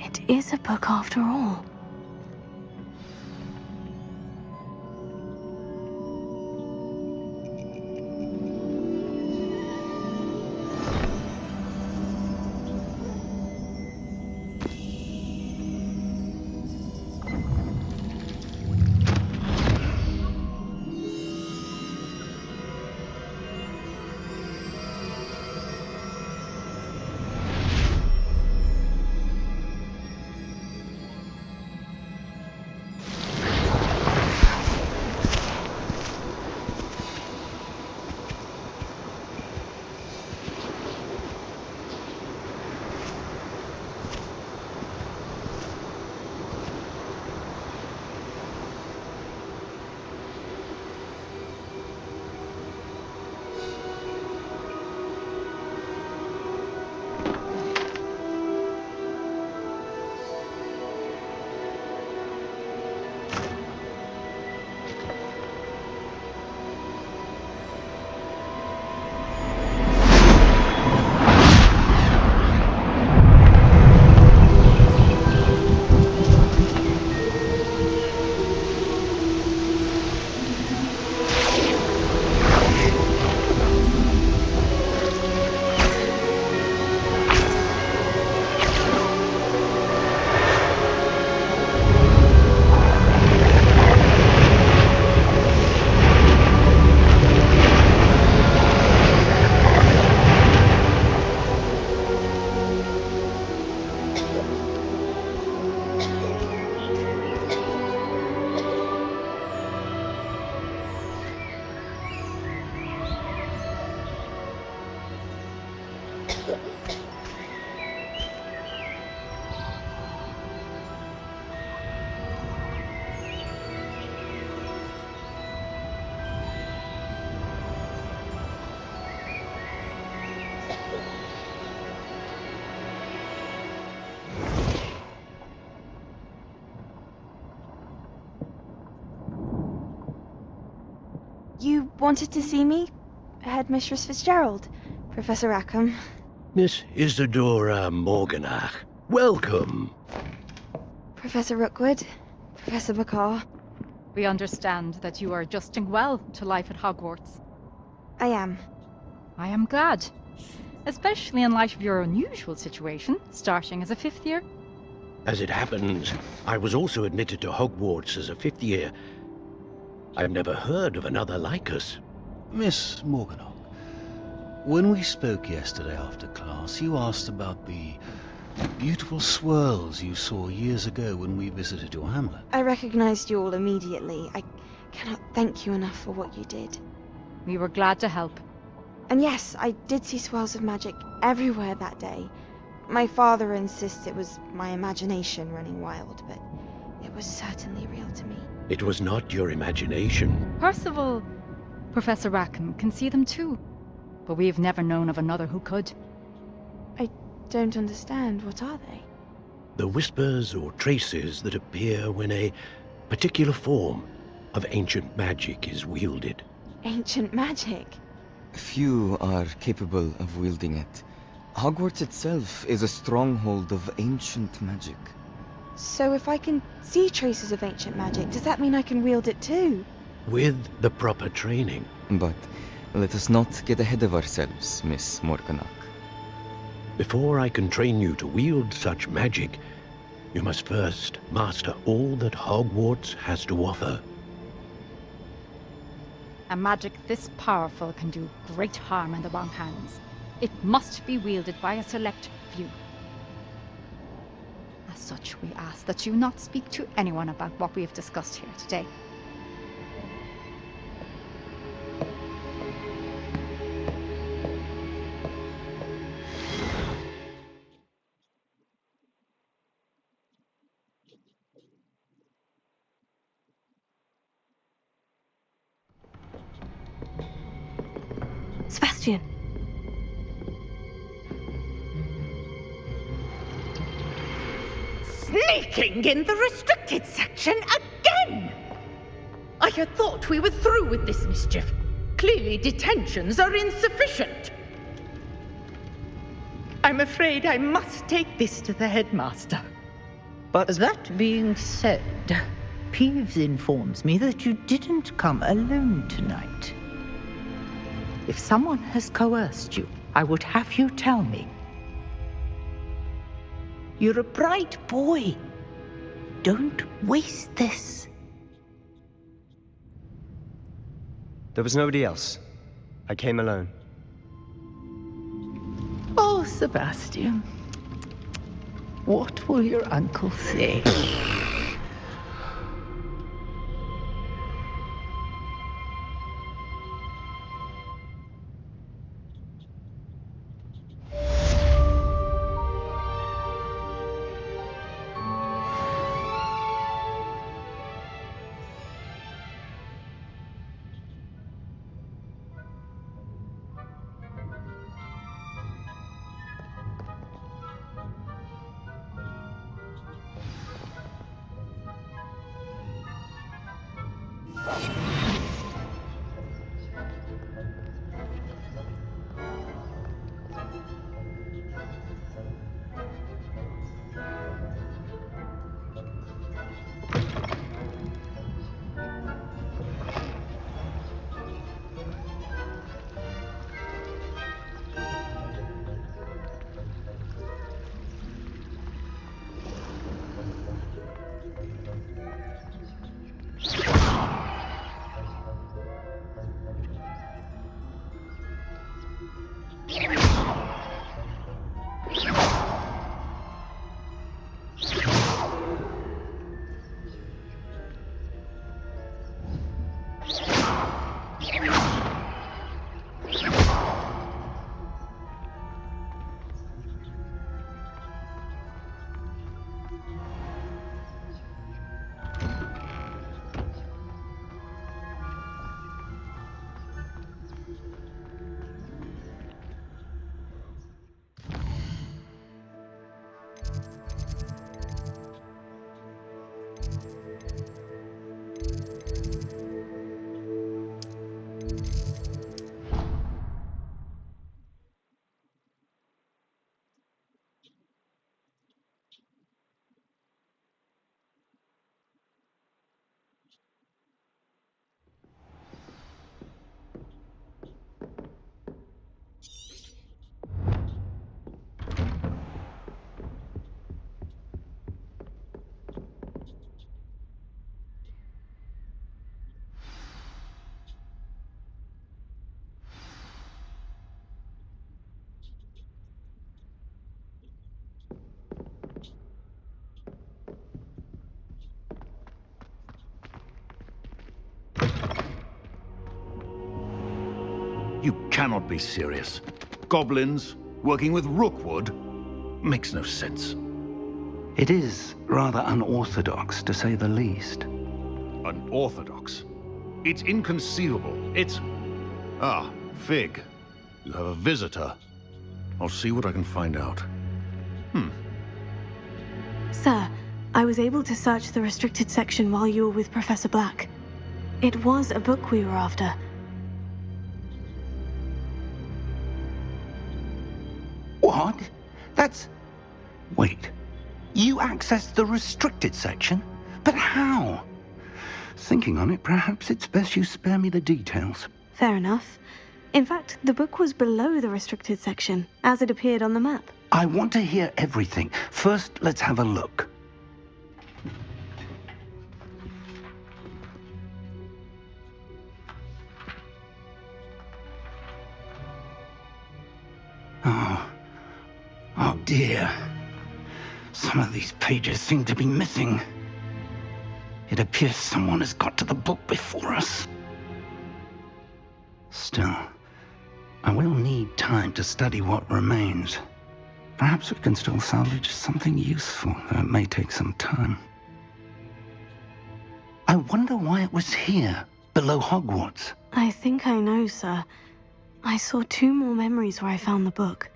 It is a book after all. You wanted to see me? Headmistress Fitzgerald, Professor Rackham. Miss Isadora Morganach, welcome. Professor Rookwood, Professor McCaw. We understand that you are adjusting well to life at Hogwarts. I am. I am glad. Especially in light of your unusual situation, starting as a 5th year. As it happens, I was also admitted to Hogwarts as a 5th year. I've never heard of another like us. Miss Morganach, when we spoke yesterday after class, you asked about the beautiful swirls you saw years ago when we visited your hamlet. I recognized you all immediately. I cannot thank you enough for what you did. We were glad to help. And yes, I did see swirls of magic everywhere that day. My father insists it was my imagination running wild, but it was certainly real to me. It was not your imagination. Percival, Professor Rackham can see them too. But we've never known of another who could. I don't understand. What are they? The whispers or traces that appear when a particular form of ancient magic is wielded. Ancient magic? Few are capable of wielding it. Hogwarts itself is a stronghold of ancient magic. So if I can see traces of ancient magic, does that mean I can wield it too? With the proper training. But let us not get ahead of ourselves, Miss Morganach. Before I can train you to wield such magic, you must first master all that Hogwarts has to offer. A magic this powerful can do great harm in the wrong hands. It must be wielded by a select few. As such, we ask that you not speak to anyone about what we have discussed here today. Sebastian! Sneaking in the restricted section again! I had thought we were through with this mischief. Clearly detentions are insufficient. I'm afraid I must take this to the headmaster. But that being said, Peeves informs me that you didn't come alone tonight. If someone has coerced you, I would have you tell me. You're a bright boy. Don't waste this. There was nobody else. I came alone. Oh, Sebastian. What will your uncle say? cannot be serious. Goblins working with Rookwood makes no sense. It is rather unorthodox, to say the least. Unorthodox? It's inconceivable. It's... Ah, Fig. You have a visitor. I'll see what I can find out. Sir, I was able to search the restricted section while you were with Professor Black. It was a book we were after. What? That's... Wait. You accessed the restricted section? But how? Thinking on it, perhaps it's best you spare me the details. Fair enough. In fact, the book was below the restricted section, as it appeared on the map. I want to hear everything. First, let's have a look. Oh dear. Some of these pages seem to be missing. It appears someone has got to the book before us. Still, I will need time to study what remains. Perhaps we can still salvage something useful, though it may take some time. I wonder why it was here, below Hogwarts. I think I know, sir. I saw 2 more memories where I found the book.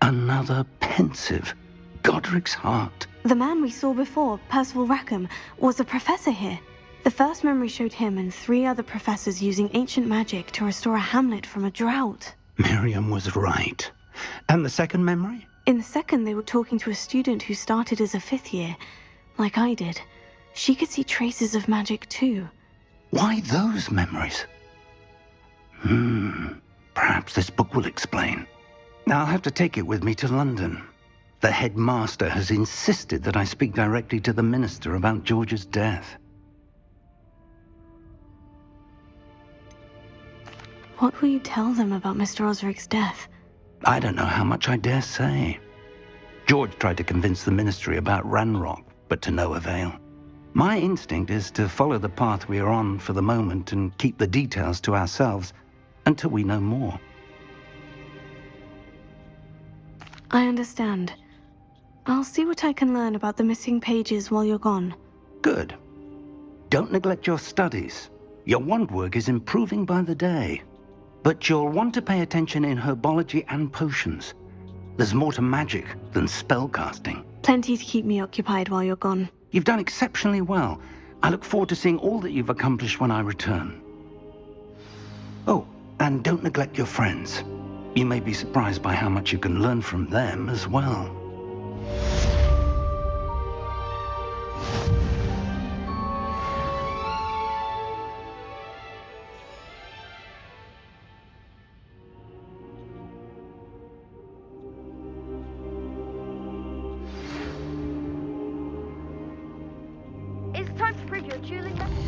Another pensive. Godric's heart. The man we saw before, Percival Rackham, was a professor here. The first memory showed him and 3 other professors using ancient magic to restore a hamlet from a drought. Miriam was right. And the second memory? In the second, they were talking to a student who started as a 5th year, like I did. She could see traces of magic too. Why those memories? Perhaps this book will explain. I'll have to take it with me to London. The headmaster has insisted that I speak directly to the minister about George's death. What will you tell them about Mr. Osric's death? I don't know how much I dare say. George tried to convince the ministry about Ranrock, but to no avail. My instinct is to follow the path we are on for the moment and keep the details to ourselves until we know more. I understand. I'll see what I can learn about the missing pages while you're gone. Good. Don't neglect your studies. Your wand work is improving by the day. But you'll want to pay attention in herbology and potions. There's more to magic than spellcasting. Plenty to keep me occupied while you're gone. You've done exceptionally well. I look forward to seeing all that you've accomplished when I return. Oh, and don't neglect your friends. You may be surprised by how much you can learn from them as well. It's time to prove your dueling methods.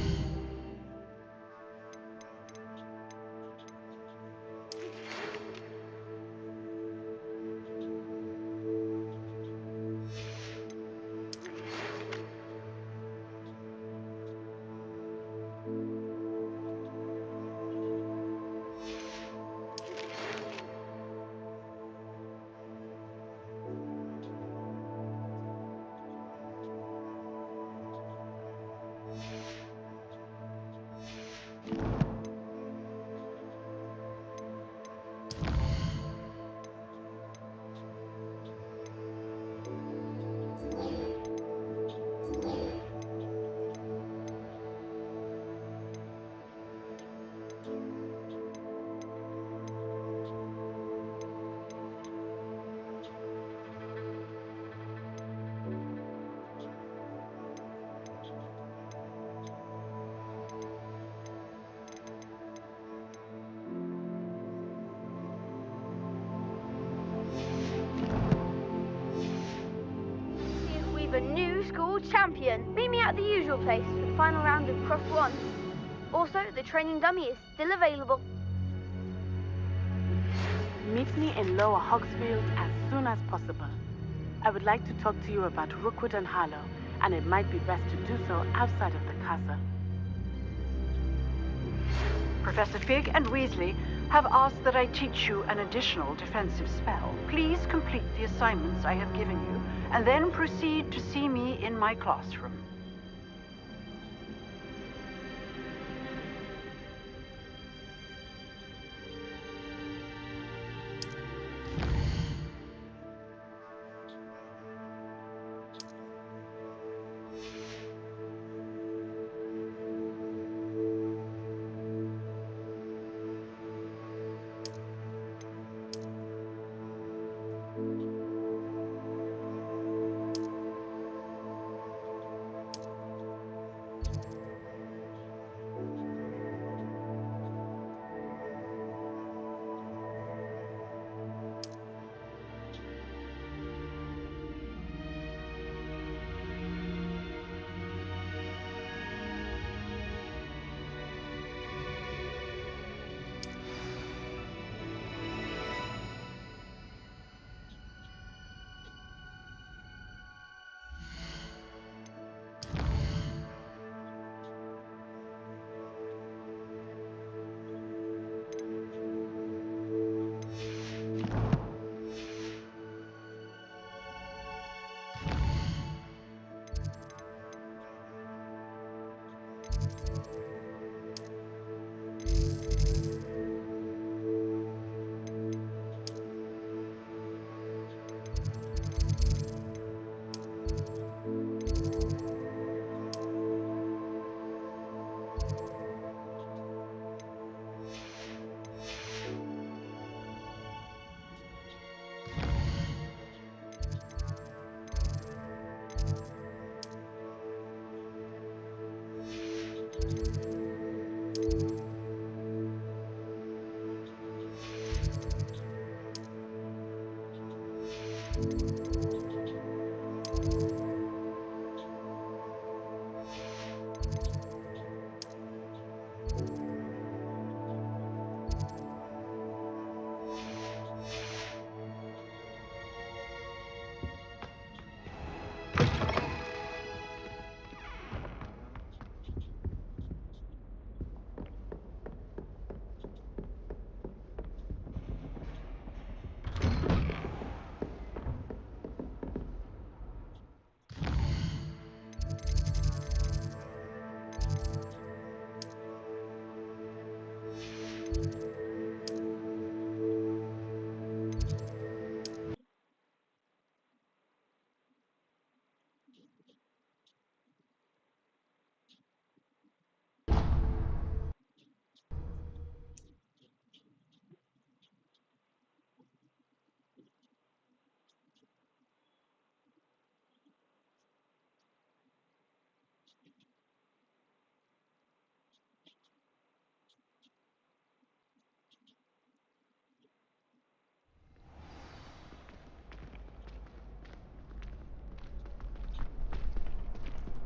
A new school champion. Meet me at the usual place for the final round of Cross Wands. Also, the training dummy is still available. Meet me in Lower Hogsfield as soon as possible. I would like to talk to you about Rookwood and Harlow, and it might be best to do so outside of the castle. Professor Fig and Weasley have asked that I teach you an additional defensive spell. Please complete the assignments I have given you, and then proceed to see me in my classroom.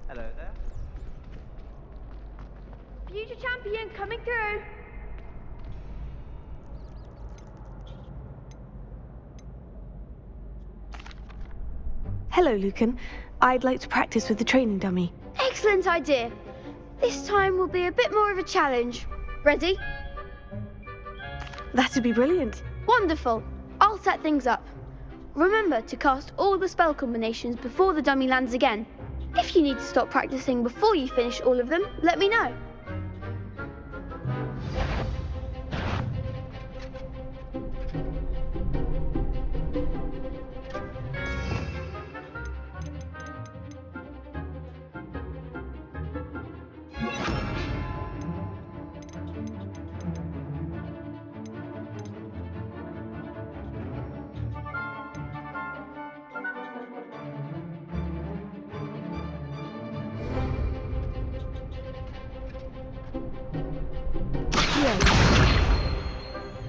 Hello there. Future champion coming through. Hello, Lucan. I'd like to practice with the training dummy. Excellent idea. This time will be a bit more of a challenge. Ready? That'd be brilliant. Wonderful. I'll set things up. Remember to cast all the spell combinations before the dummy lands again. If you need to stop practicing before you finish all of them, let me know.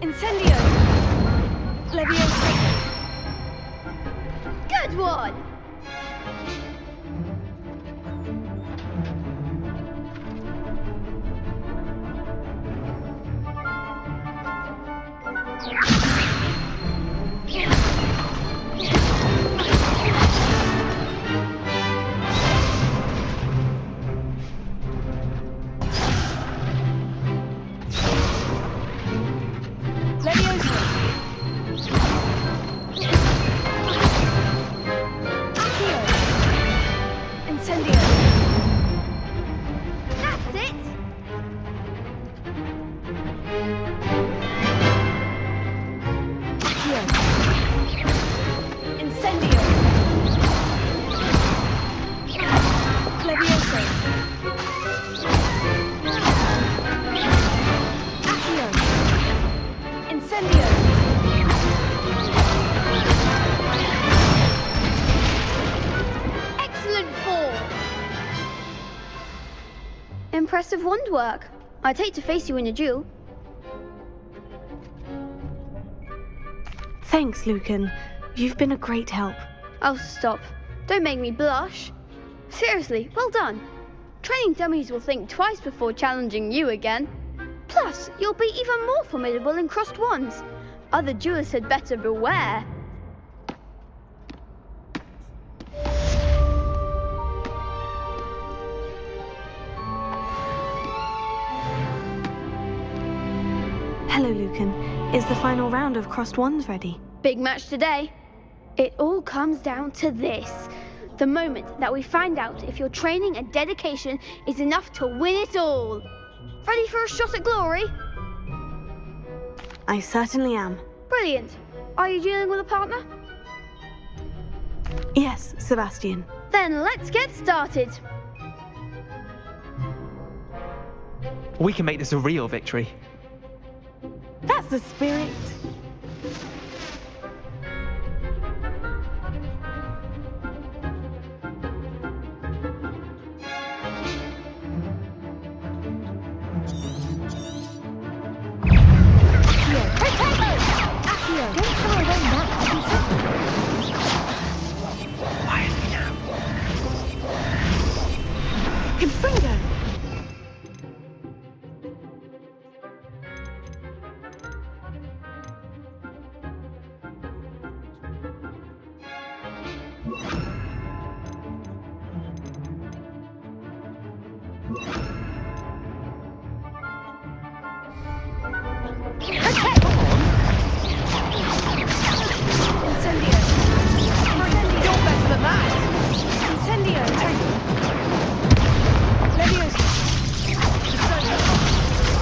Incendio! Leviosa! Good one! impressive wand work. I'd hate to face you in a duel. Thanks, Lucan. You've been a great help. Oh, stop. Don't make me blush. Seriously, well done. Training dummies will think twice before challenging you again. Plus, you'll be even more formidable in crossed wands. Other duelists had better beware. Hello, Lucan. Is the final round of crossed wands ready? Big match today. It all comes down to this. The moment that we find out if your training and dedication is enough to win it all. Ready for a shot at glory? I certainly am. Brilliant. Are you dealing with a partner? Yes, Sebastian. Then let's get started. We can make this a real victory. That's the spirit.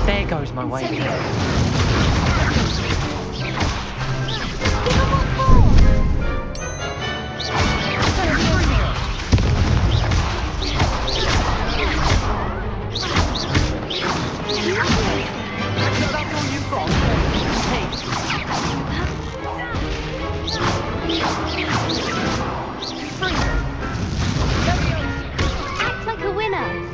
There goes my way. Act like a winner.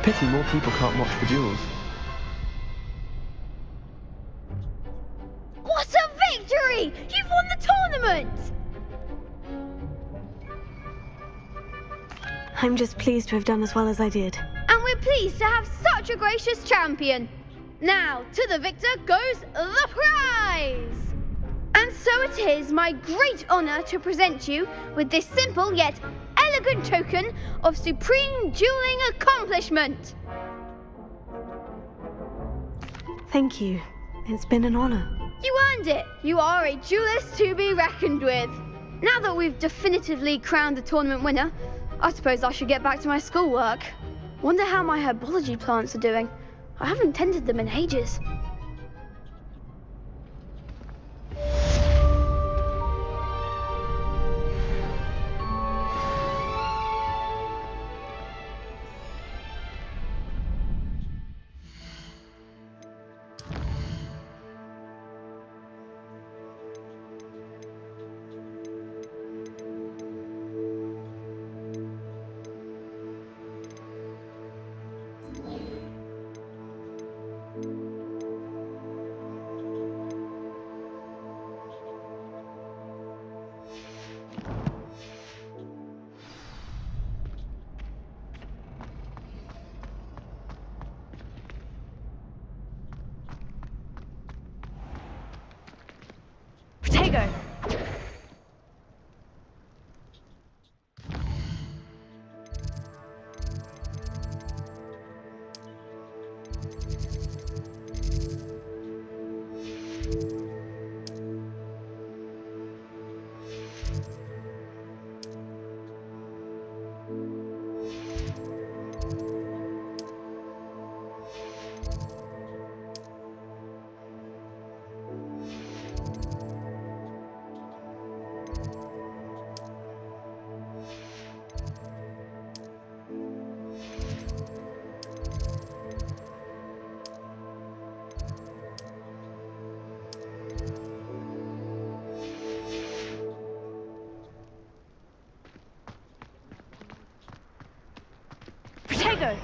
Pity more people can't watch the duels. What a victory! You've won the tournament! I'm just pleased to have done as well as I did. And we're pleased to have such a gracious champion. Now, to the victor goes the prize! And so it is my great honour to present you with this simple yet elegant token of supreme dueling accomplishment. Thank you. It's been an honor. You earned it. You are a duelist to be reckoned with. Now that we've definitively crowned the tournament winner, I suppose I should get back to my schoolwork. Wonder how my herbology plants are doing. I haven't tended them in ages. Protego! Protego!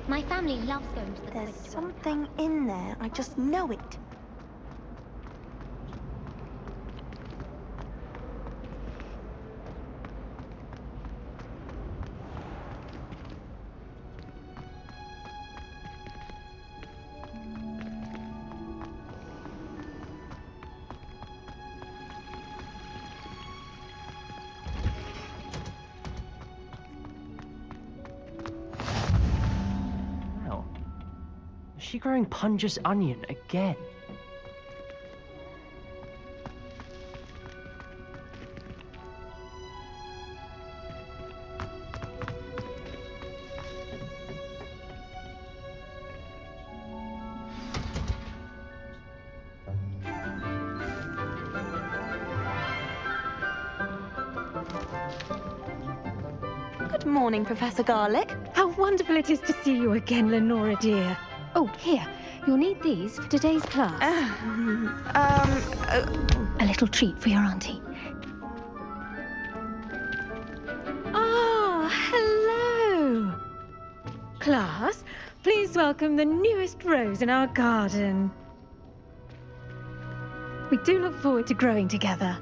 My family loves going to the There's Quidditch. something in there. I just know it. Wow. Is she growing Punja's onion again? Good morning, Professor Garlick. How wonderful it is to see you again, Lenora dear. Oh, here, you'll need these for today's class. A little treat for your auntie. Ah, hello. Class, please welcome the newest rose in our garden. We do look forward to growing together.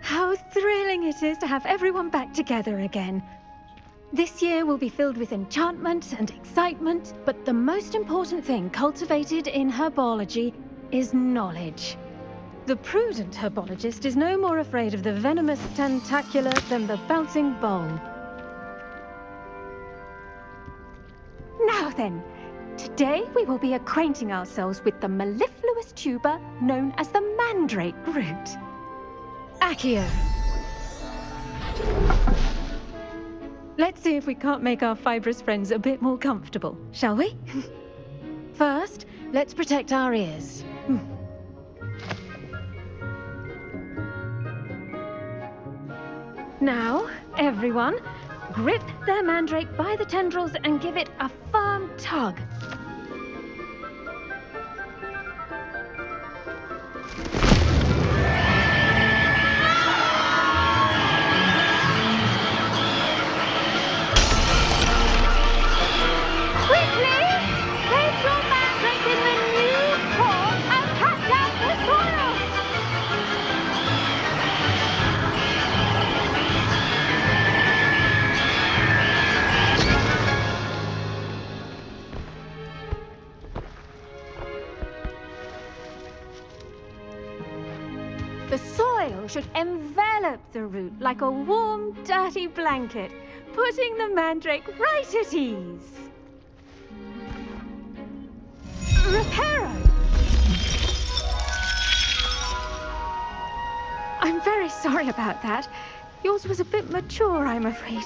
How thrilling it is to have everyone back together again. This year will be filled with enchantment and excitement, but the most important thing cultivated in herbology is knowledge. The prudent herbologist is no more afraid of the venomous tentacula than the bouncing bowl. Now then, today we will be acquainting ourselves with the mellifluous tuber known as the mandrake root. Accio. Let's see if we can't make our fibrous friends a bit more comfortable, shall we? First, let's protect our ears. Now, everyone, grip their mandrake by the tendrils and give it a firm tug. Quickly! Place your mandrake in the new form and cast out the soil! The soil should envelop the root like a warm, dirty blanket, putting the mandrake right at ease. Reparo! I'm very sorry about that. Yours was a bit mature, I'm afraid.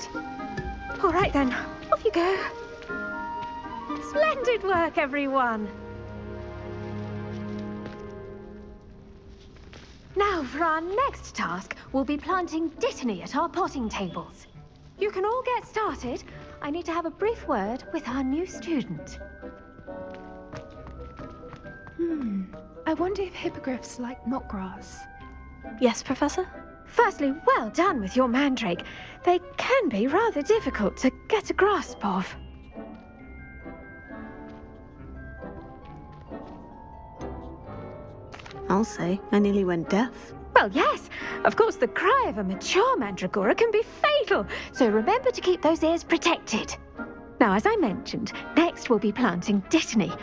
All right then, off you go. Splendid work, everyone. Now, for our next task, we'll be planting dittany at our potting tables. You can all get started. I need to have a brief word with our new student. I wonder if hippogriffs like knotgrass. Yes, Professor? Firstly, well done with your mandrake. They can be rather difficult to get a grasp of. I'll say, I nearly went deaf. Well, yes. Of course, the cry of a mature mandragora can be fatal, so remember to keep those ears protected. Now, as I mentioned, next we'll be planting dittany.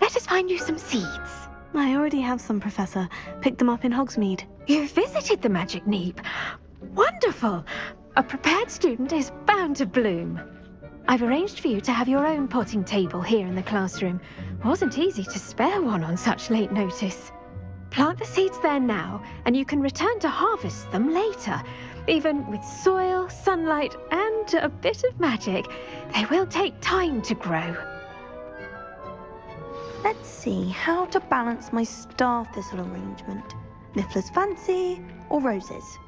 Let us find you some seeds. I already have some, Professor. Picked them up in Hogsmeade. You visited the Magic Neep. Wonderful! A prepared student is bound to bloom. I've arranged for you to have your own potting table here in the classroom. Wasn't easy to spare one on such late notice. Plant the seeds there now, and you can return to harvest them later. Even with soil, sunlight, and a bit of magic, they will take time to grow. Let's see how to balance my star thistle arrangement. Niffler's Fancy or roses?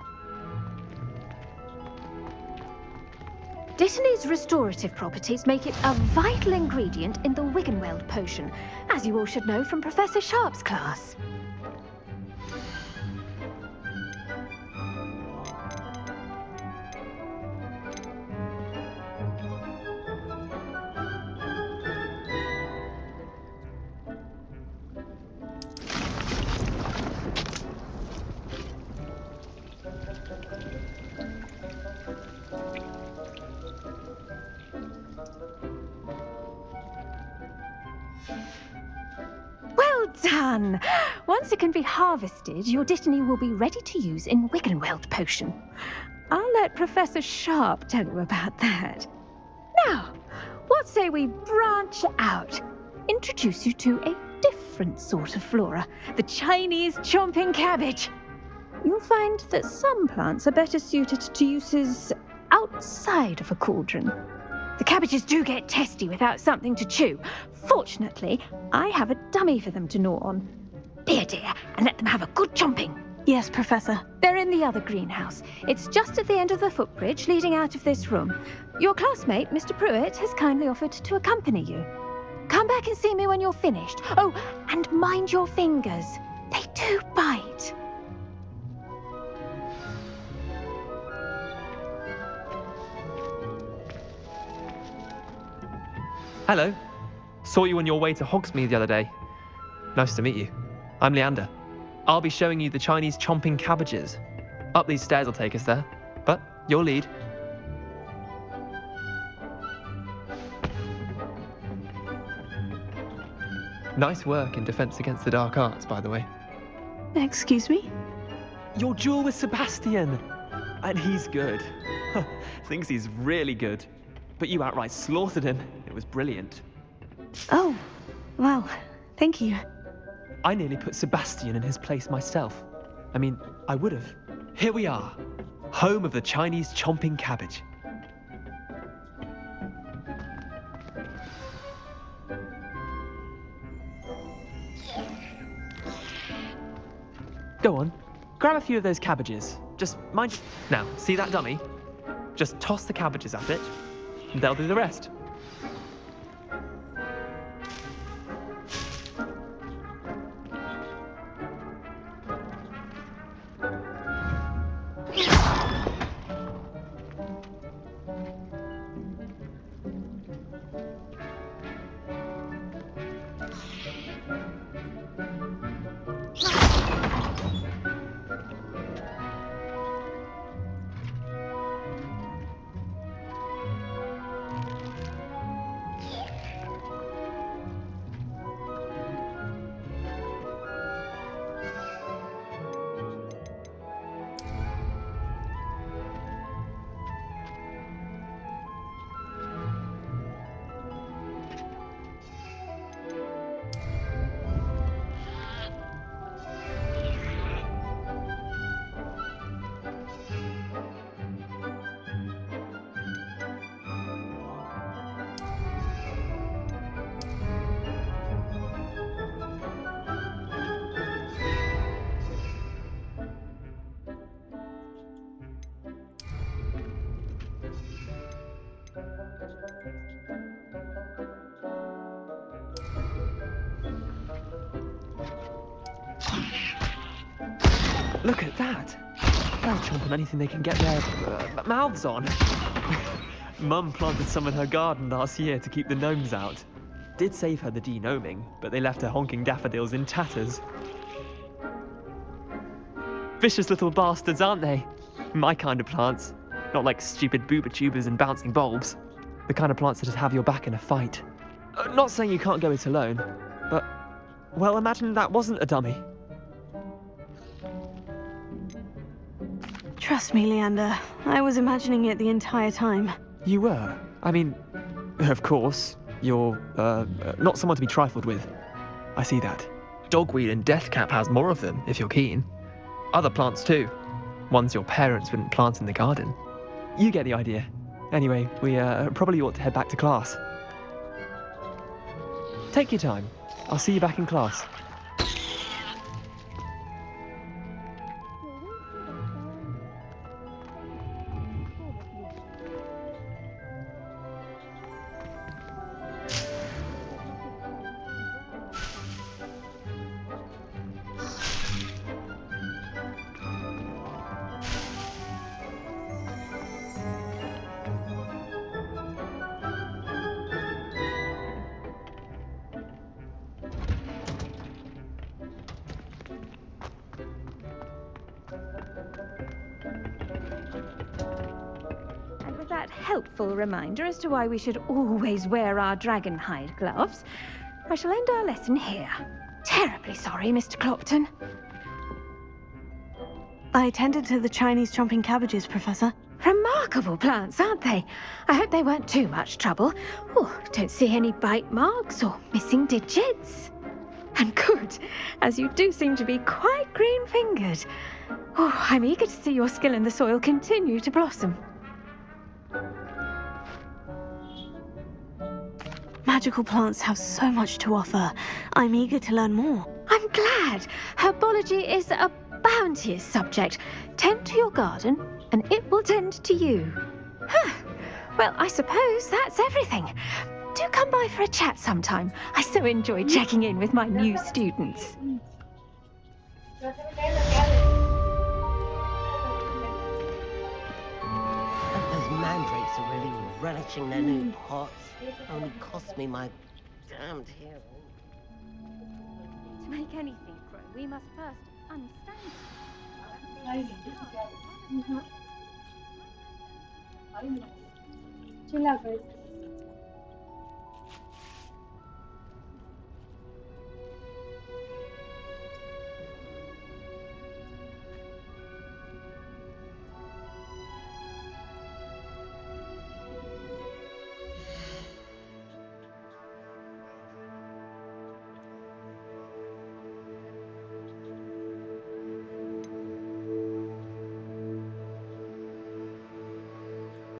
Dittany's restorative properties make it a vital ingredient in the Wiggenweld potion, as you all should know from Professor Sharp's class. Done! Once it can be harvested, your dittany will be ready to use in Wiggenweld potion. I'll let Professor Sharp tell you about that. Now, what say we branch out? Introduce you to a different sort of flora, the Chinese chomping cabbage. You'll find that some plants are better suited to uses outside of a cauldron. The cabbages do get testy without something to chew. Fortunately, I have a dummy for them to gnaw on. Be a dear and let them have a good chomping. Yes, Professor. They're in the other greenhouse. It's just at the end of the footbridge leading out of this room. Your classmate, Mr. Pruitt, has kindly offered to accompany you. Come back and see me when you're finished. Oh, and mind your fingers. They do bite. Hello. Saw you on your way to Hogsmeade the other day. Nice to meet you. I'm Leander. I'll be showing you the Chinese chomping cabbages. Up these stairs will take us there, but your lead. Nice work in Defense Against the Dark Arts, by the way. Excuse me? Your duel with Sebastian. And he's good. Thinks he's really good. But you outright slaughtered him. It was brilliant. Oh, well, thank you. I nearly put Sebastian in his place myself. I mean, I would have. Here we are. Home of the Chinese chomping cabbage. Go on, grab a few of those cabbages. Just mind. Now, see that dummy? Just toss the cabbages at it, and they'll do the rest. Look at that! They'll chomp on anything they can get their mouths on. Mum planted some in her garden last year to keep the gnomes out. Did save her the de-gnoming, but they left her honking daffodils in tatters. Vicious little bastards, aren't they? My kind of plants. Not like stupid booba tubers and bouncing bulbs. The kind of plants that'd have your back in a fight. Not saying you can't go it alone, but, well, imagine that wasn't a dummy. Trust me, Leander. I was imagining it the entire time. You were? I mean, of course, you're, not someone to be trifled with. I see that. Dogweed and deathcap has more of them, if you're keen. Other plants too. Ones your parents wouldn't plant in the garden. You get the idea. Anyway, we probably ought to head back to class. Take your time. I'll see you back in class. Helpful reminder as to why we should always wear our dragon hide gloves, I shall end our lesson here. Terribly sorry, Mr. Clopton. I attended to the Chinese chomping cabbages, Professor. Remarkable plants, aren't they? I hope they weren't too much trouble. Oh, don't see any bite marks or missing digits. And good, as you do seem to be quite green-fingered. Oh, I'm eager to see your skill in the soil continue to blossom. Magical plants have so much to offer. I'm eager to learn more. I'm glad. Herbology is a bounteous subject. Tend to your garden, and it will tend to you. Well, I suppose that's everything. Do come by for a chat sometime. I so enjoy checking in with my new students. Those mandrakes are really relishing their new pots. Only cost me my damned hearing. To make anything grow, we must first understand it. Chill out, guys.